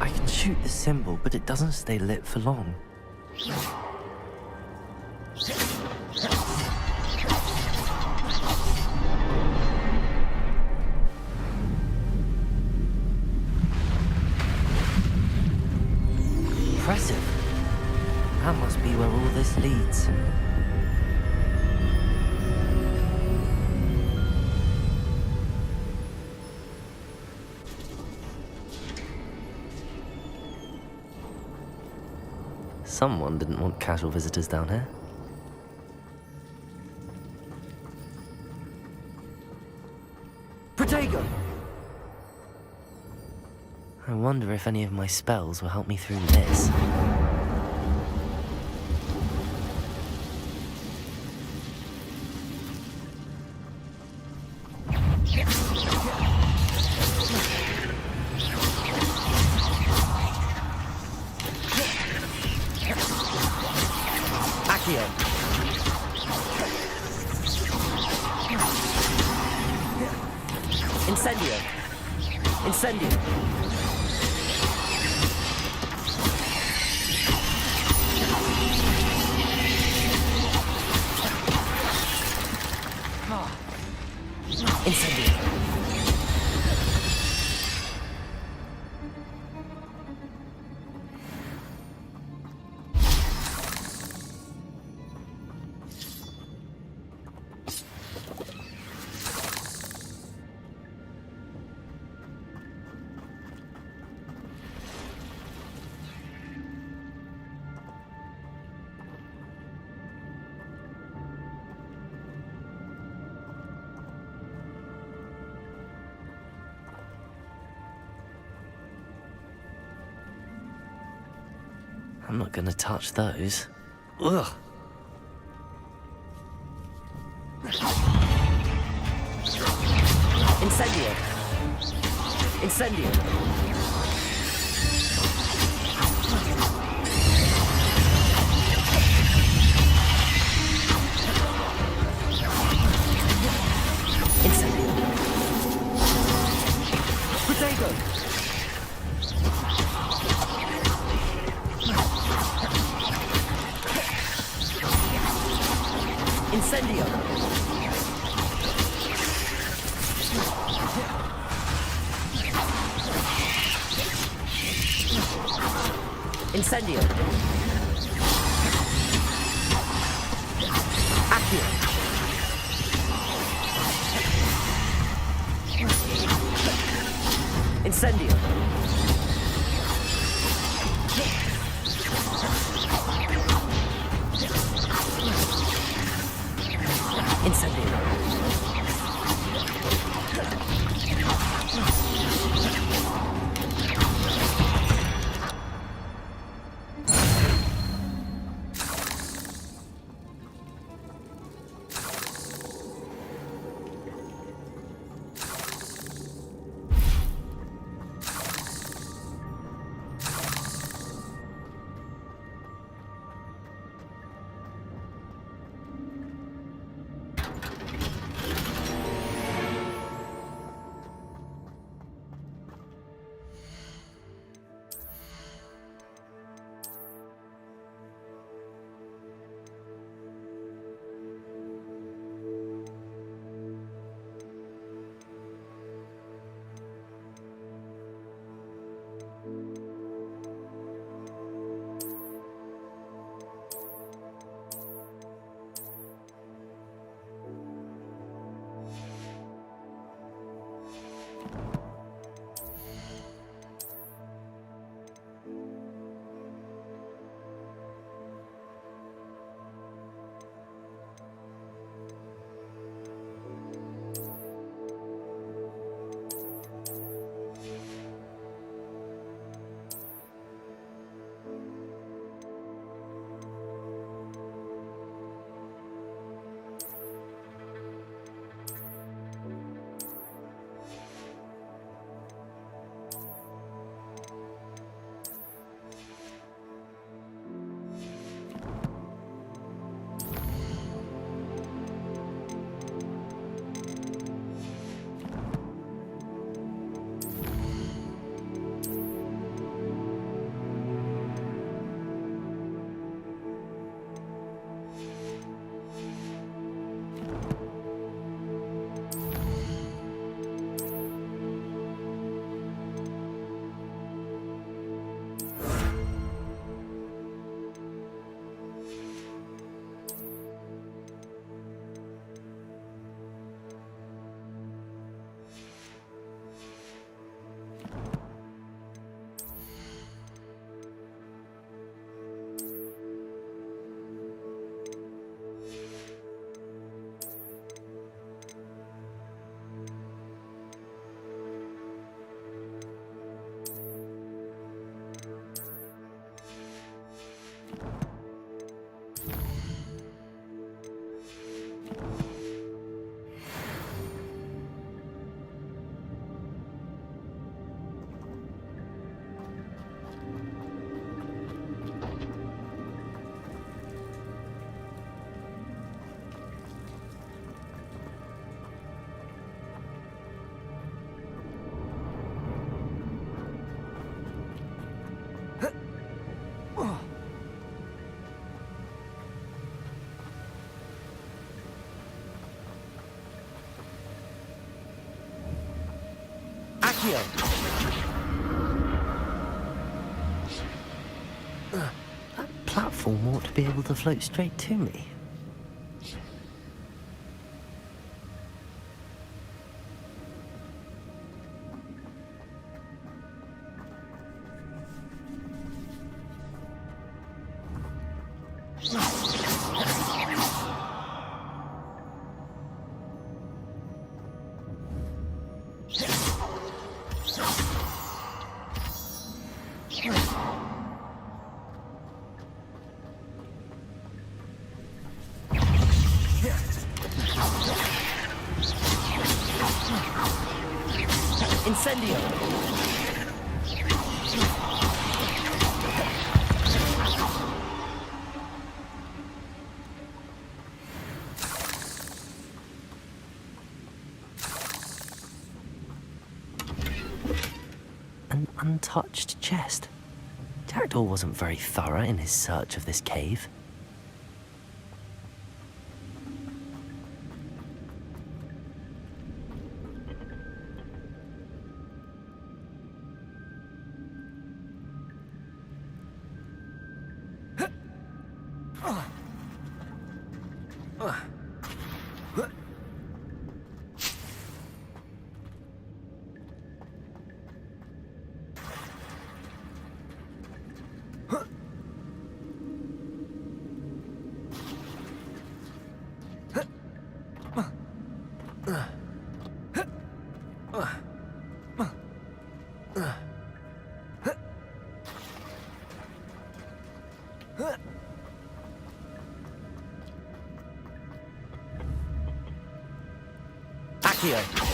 Speaker 1: I can shoot the symbol, but it doesn't stay lit for long. Impressive. That must be where all this leads. Someone didn't want casual visitors down here. Protego! I wonder if any of my spells will help me through this. Accio. Incendio. Incendio. Incendio. I'm not gonna touch those. Ugh. Incendio. Incendio. Incendio. Protego. Incendio! Incendio! Accio! Incendio! Incendio! That platform ought to be able to float straight to me. Incendio! An untouched chest. Jackdaw wasn't very thorough in his search of this cave. Accio.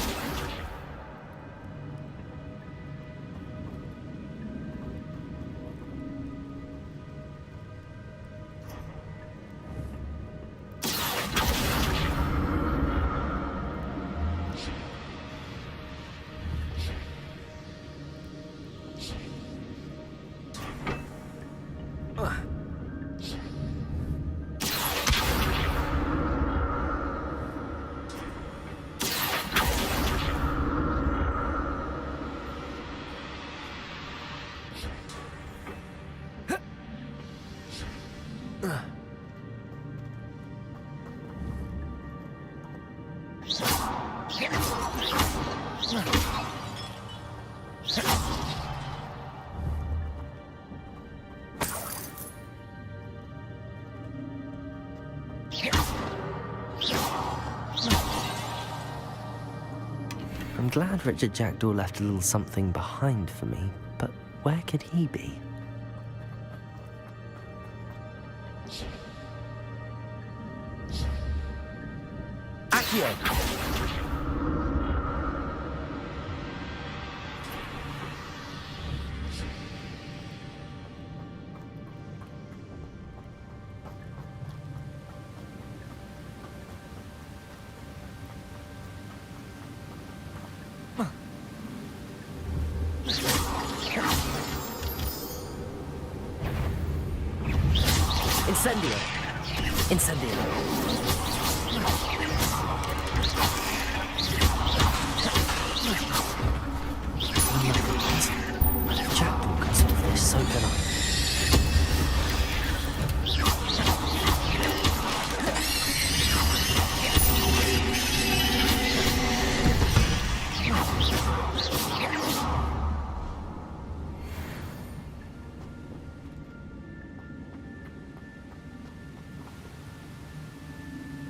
Speaker 1: I'm glad Richard Jackdaw left a little something behind for me, but where could he be? Accio! Incendio! Incendio! Jackdaw can solve this, so can I.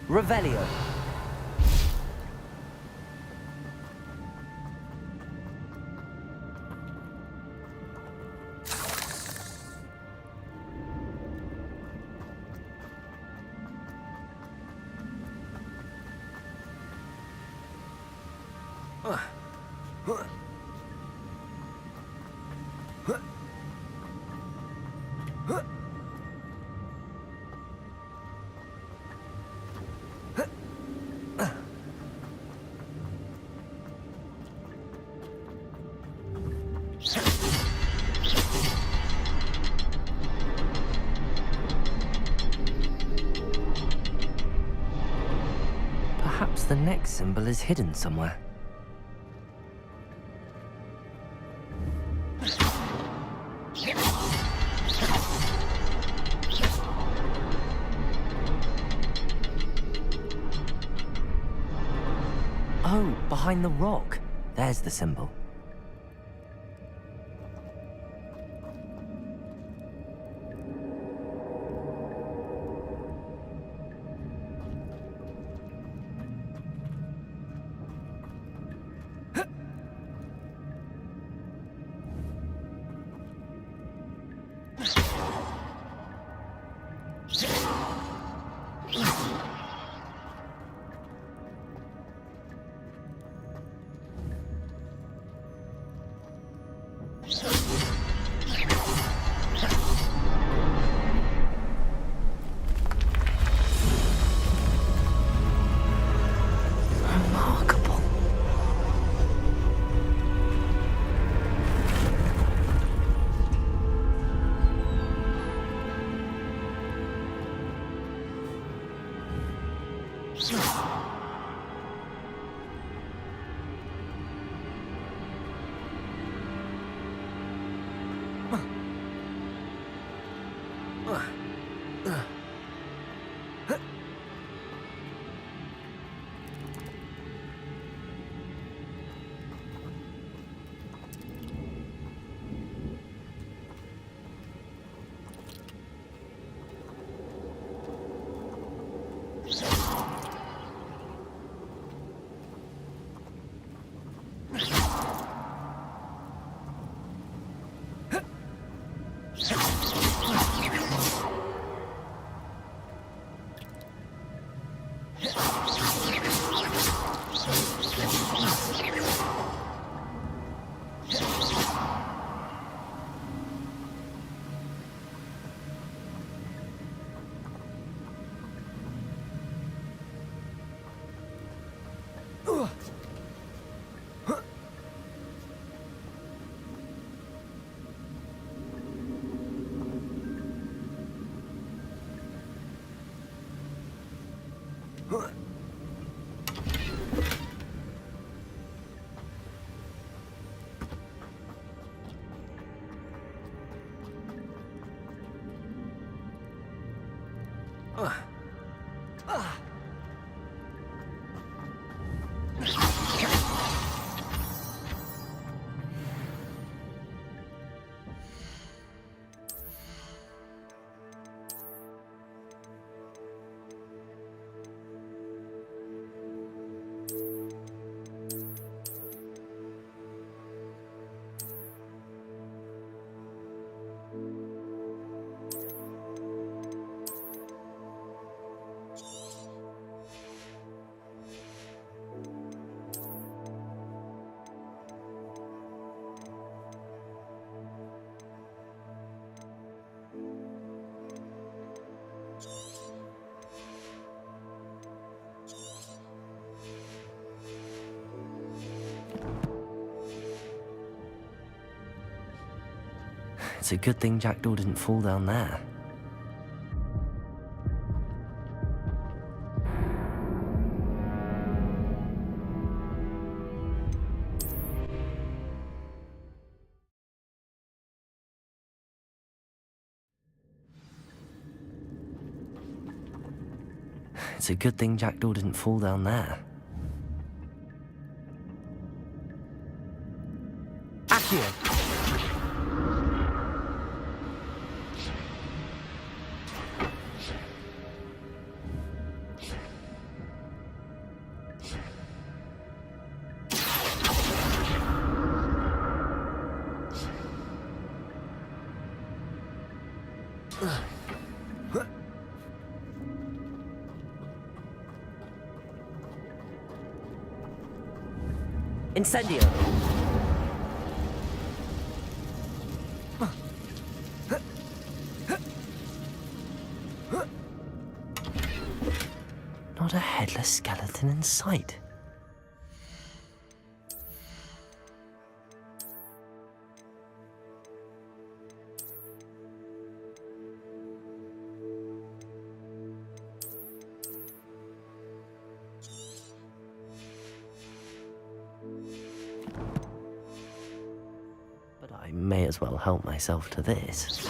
Speaker 1: Revelio. Perhaps the next symbol is hidden somewhere. Oh, behind the rock. There's the symbol. Remarkable. It's a good thing Jackdaw didn't fall down there. It's a good thing Jackdaw didn't fall down there.
Speaker 6: Accio!
Speaker 1: Incendio! Not a headless skeleton in sight. But I may as well help myself to this.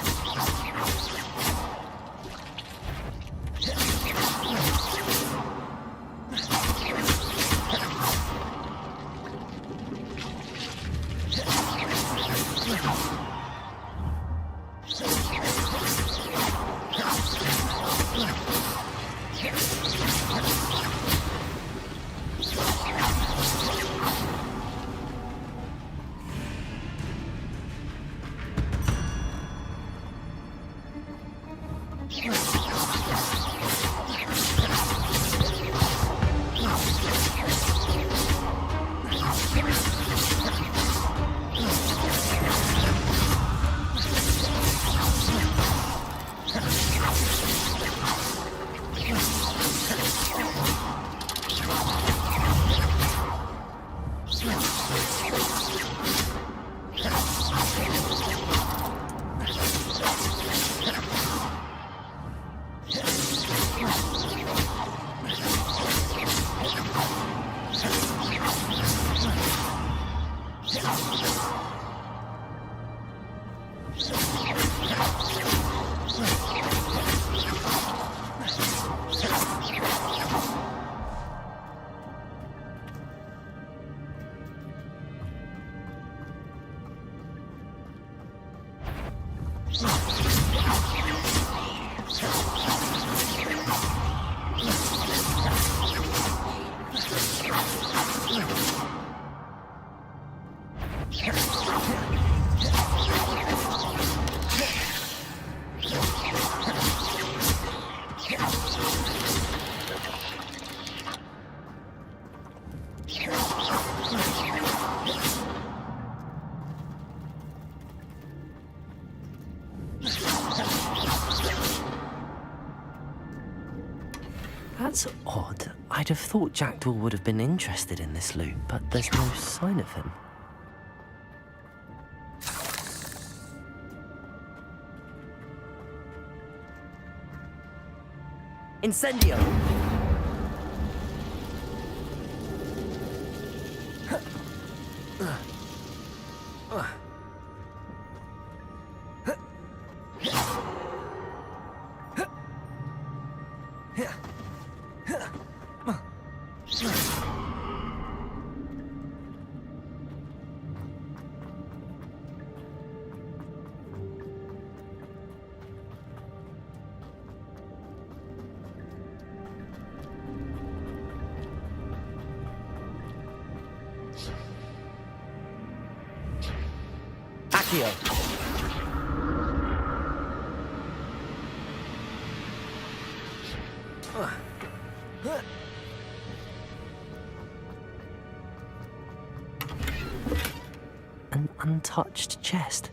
Speaker 1: That's odd. I'd have thought Jackdaw would have been interested in this loot, but there's no sign of him. Incendio! Accio. An untouched chest.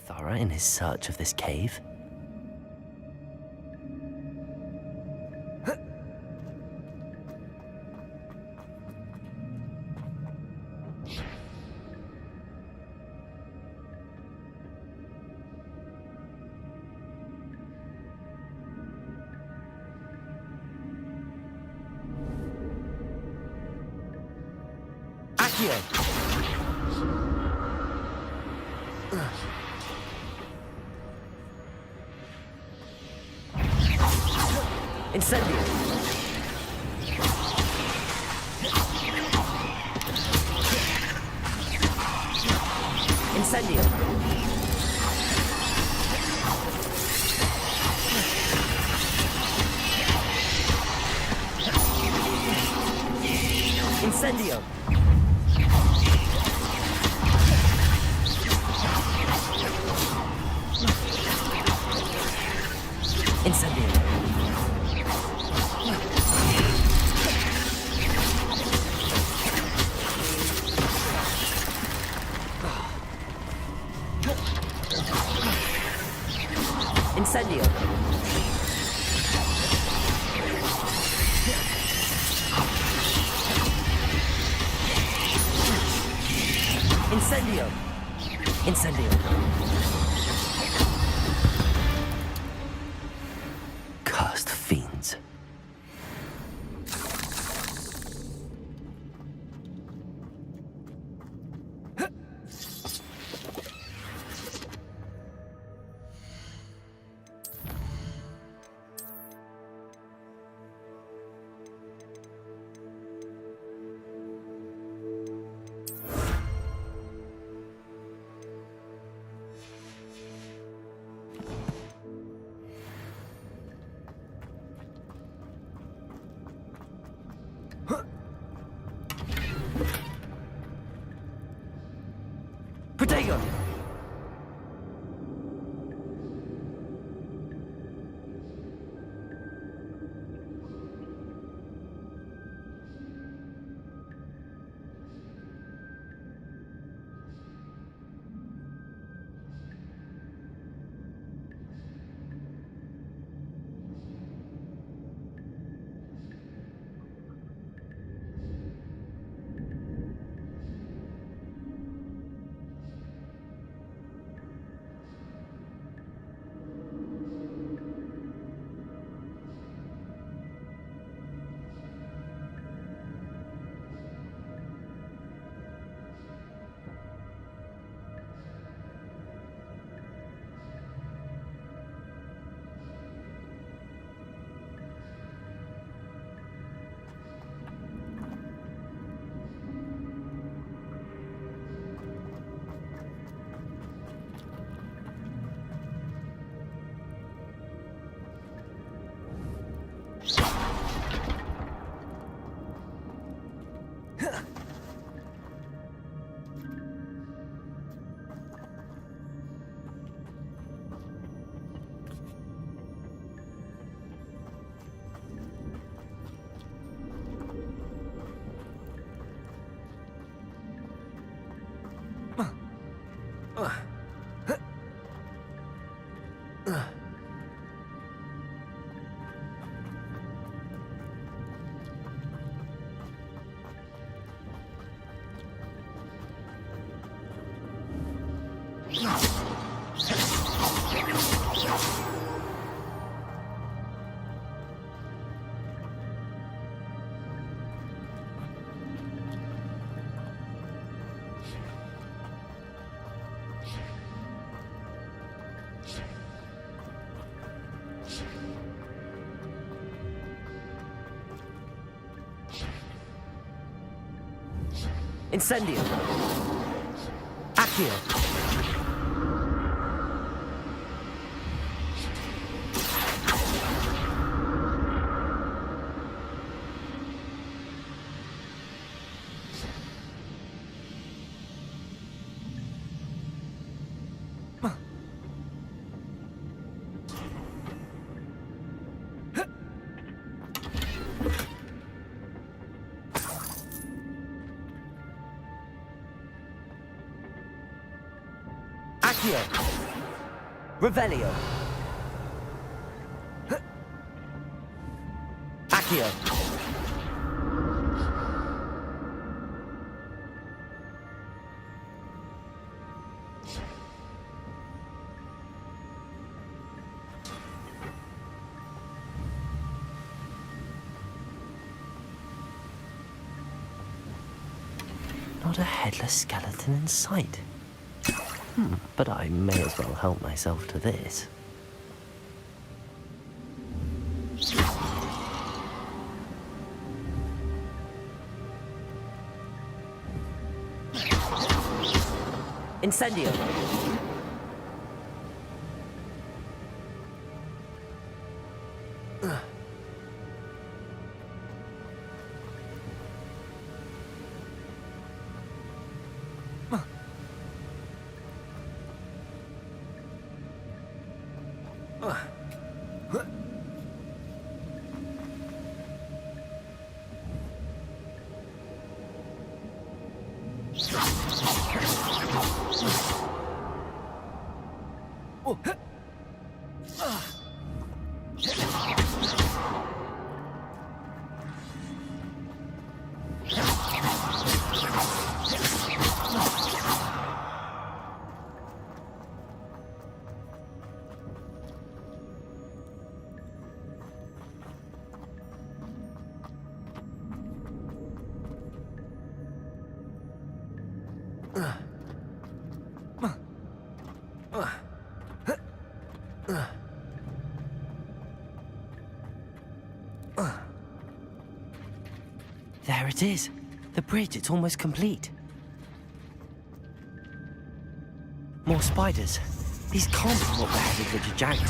Speaker 1: Thorough in his search of this cave. Accio! Incendio! Incendio! Incendio! Incendio! Incendio! Incendio! Incendio! Cursed fiends. Protego! Incendio. Accio. Accio. Revelio. Accio. Not a headless skeleton in sight. But I may as well help myself to this. Incendio. There it is. The bridge, it's almost complete. More spiders. These can't be what beheaded Richard Jackson.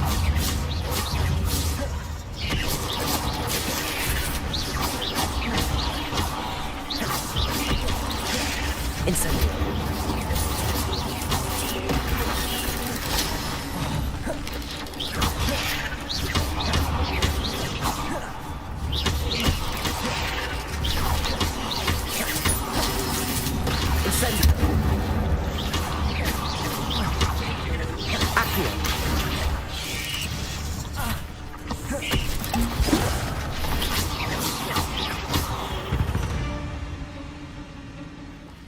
Speaker 1: Incendio.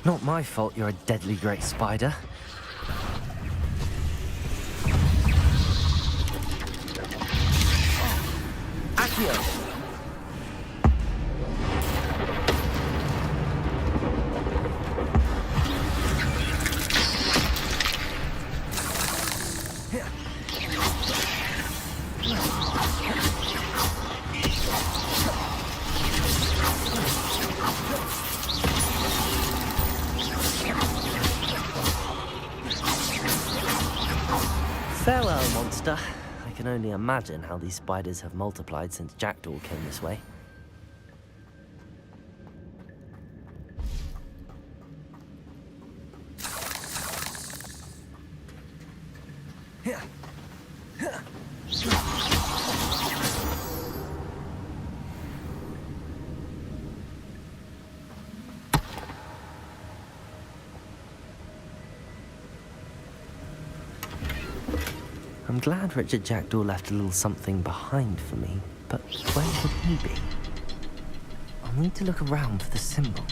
Speaker 1: Not my fault you're a deadly great spider. Accio! Farewell, monster. I can only imagine how these spiders have multiplied since Jackdaw came this way. I'm glad Richard Jackdaw left a little something behind for me, but where would he be? I'll need to look around for the symbol.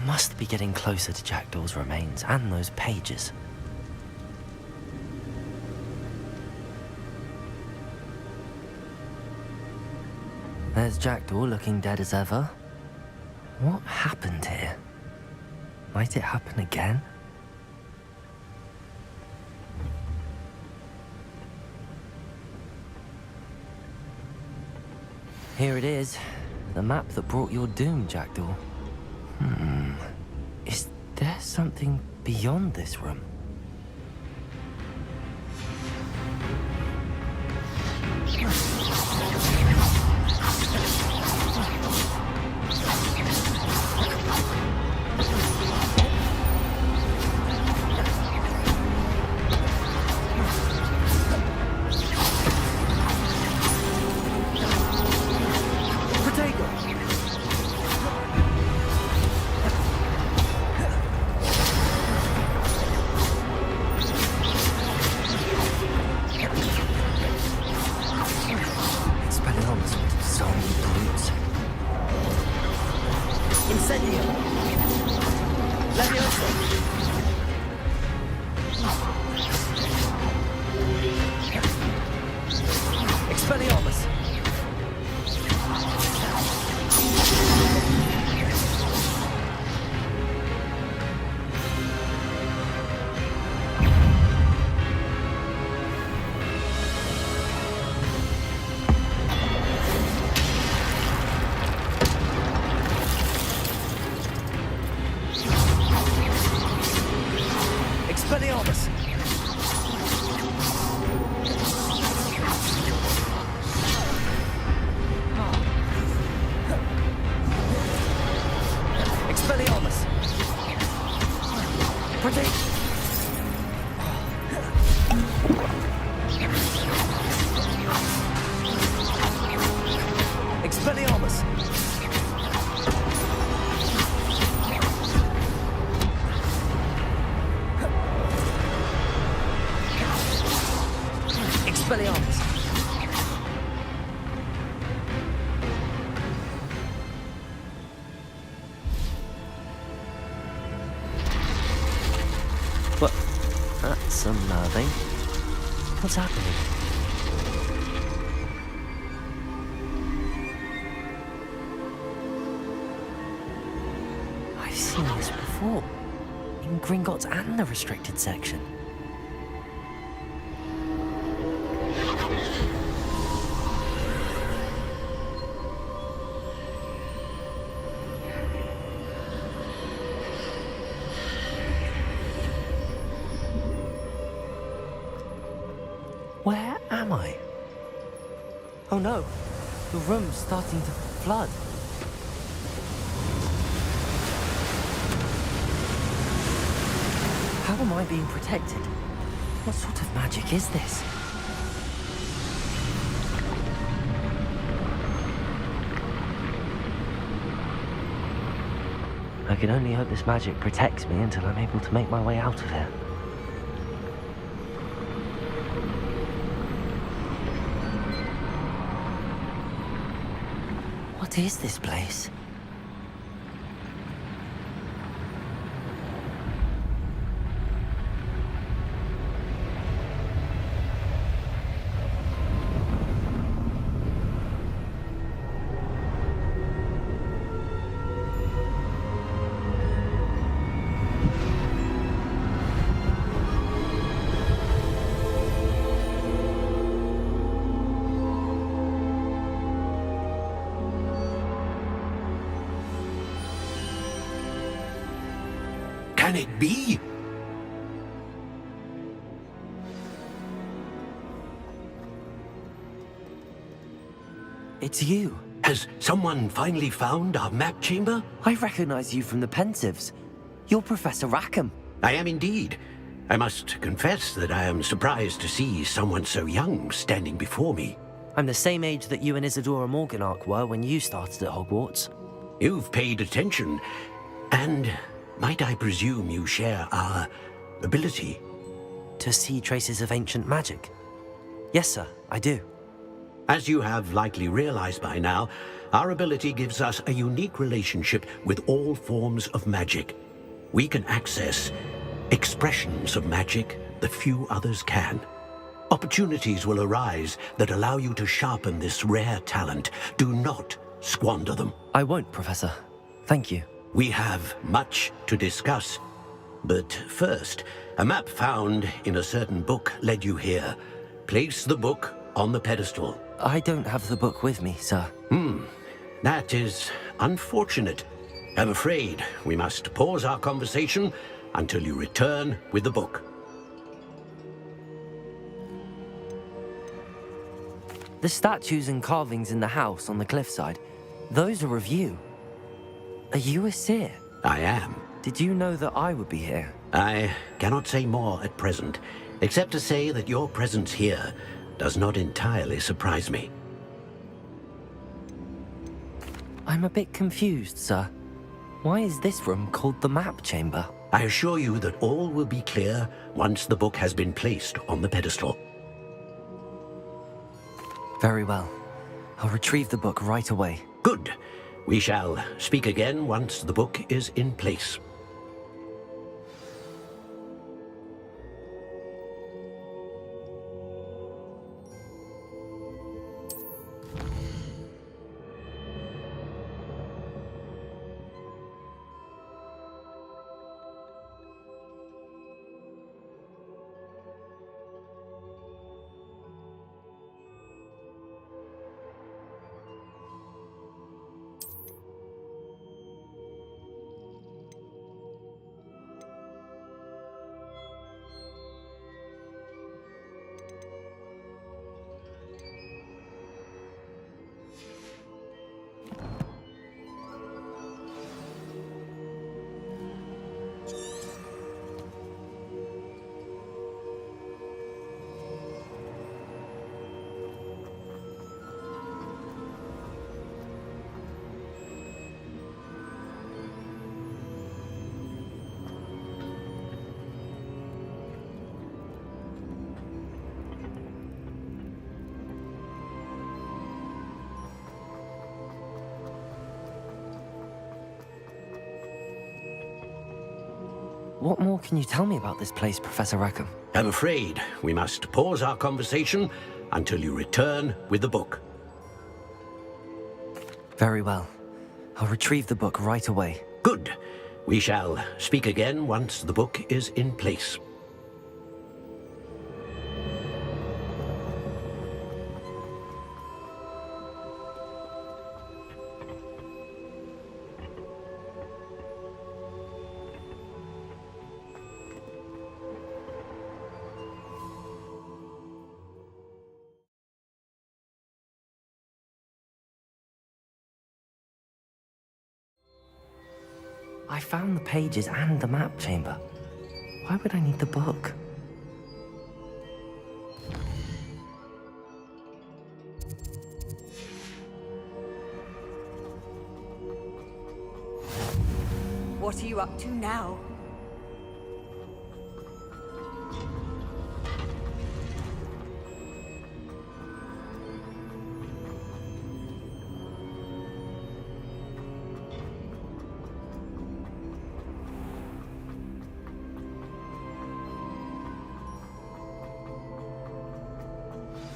Speaker 1: Must be getting closer to Jackdaw's remains and those pages. There's Jackdaw looking dead as ever. What happened here? Might it happen again? Here it is. The map that brought your doom, Jackdaw. Is there something beyond this room? That's unnerving. What's happening? I've seen this before. In Gringotts and the restricted section. Where am I? Oh no, the room's starting to flood. How am I being protected? What sort of magic is this? I can only hope this magic protects me until I'm able to make my way out of here. What is this place?
Speaker 9: Can it be?
Speaker 1: It's you,
Speaker 13: Has someone finally found our map chamber?
Speaker 1: I recognize you from the Pensives. You're Professor Rackham.
Speaker 13: I am indeed. I must confess that I am surprised to see someone so young standing before me.
Speaker 1: I'm the same age that you and Isadora Morganach were when you started at Hogwarts.
Speaker 13: You've paid attention, and might I presume you share our ability?
Speaker 1: To see traces of ancient magic? Yes, sir, I do.
Speaker 13: As you have likely realized by now, our ability gives us a unique relationship with all forms of magic. We can access expressions of magic that few others can. Opportunities will arise that allow you to sharpen this rare talent. Do not squander them.
Speaker 1: I won't, Professor. Thank you.
Speaker 13: We have much to discuss. But first, a map found in a certain book led you here. Place the book on the pedestal.
Speaker 1: I don't have the book with me, sir.
Speaker 13: That is unfortunate. I'm afraid we must pause our conversation until you return with the book.
Speaker 1: The statues and carvings in the house on the cliffside, those are of you. Are you a seer?
Speaker 13: I am.
Speaker 1: Did you know that I would be here?
Speaker 13: I cannot say more at present, except to say that your presence here does not entirely surprise me.
Speaker 1: I'm a bit confused, sir. Why is this room called the map chamber?
Speaker 13: I assure you that all will be clear once the book has been placed on the pedestal.
Speaker 1: Very well. I'll retrieve the book right away.
Speaker 13: Good. We shall speak again once the book is in place.
Speaker 1: What more can you tell me about this place, Professor Rackham?
Speaker 13: I'm afraid we must pause our conversation until you return with the book.
Speaker 1: Very well. I'll retrieve the book right away.
Speaker 13: Good. We shall speak again once the book is in place.
Speaker 1: I found the pages and the map chamber. Why would I need the book?
Speaker 10: What are you up to now?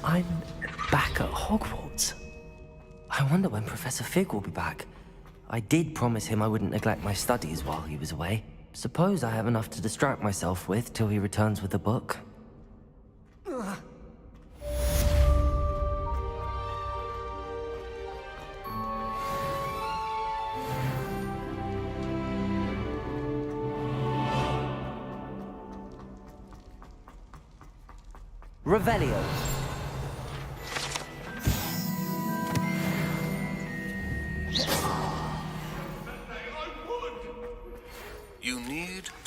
Speaker 1: I'm back at Hogwarts. I wonder when Professor Fig will be back. I did promise him I wouldn't neglect my studies while he was away. Suppose I have enough to distract myself with till he returns with the book. Revelio.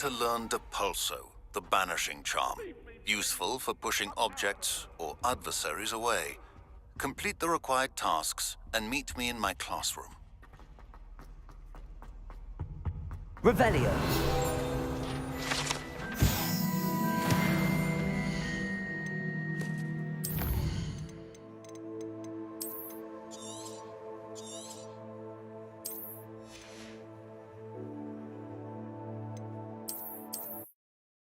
Speaker 5: to learn Depulso, the banishing charm, useful for pushing objects or adversaries away. Complete the required tasks and meet me in my classroom.
Speaker 1: Revelio.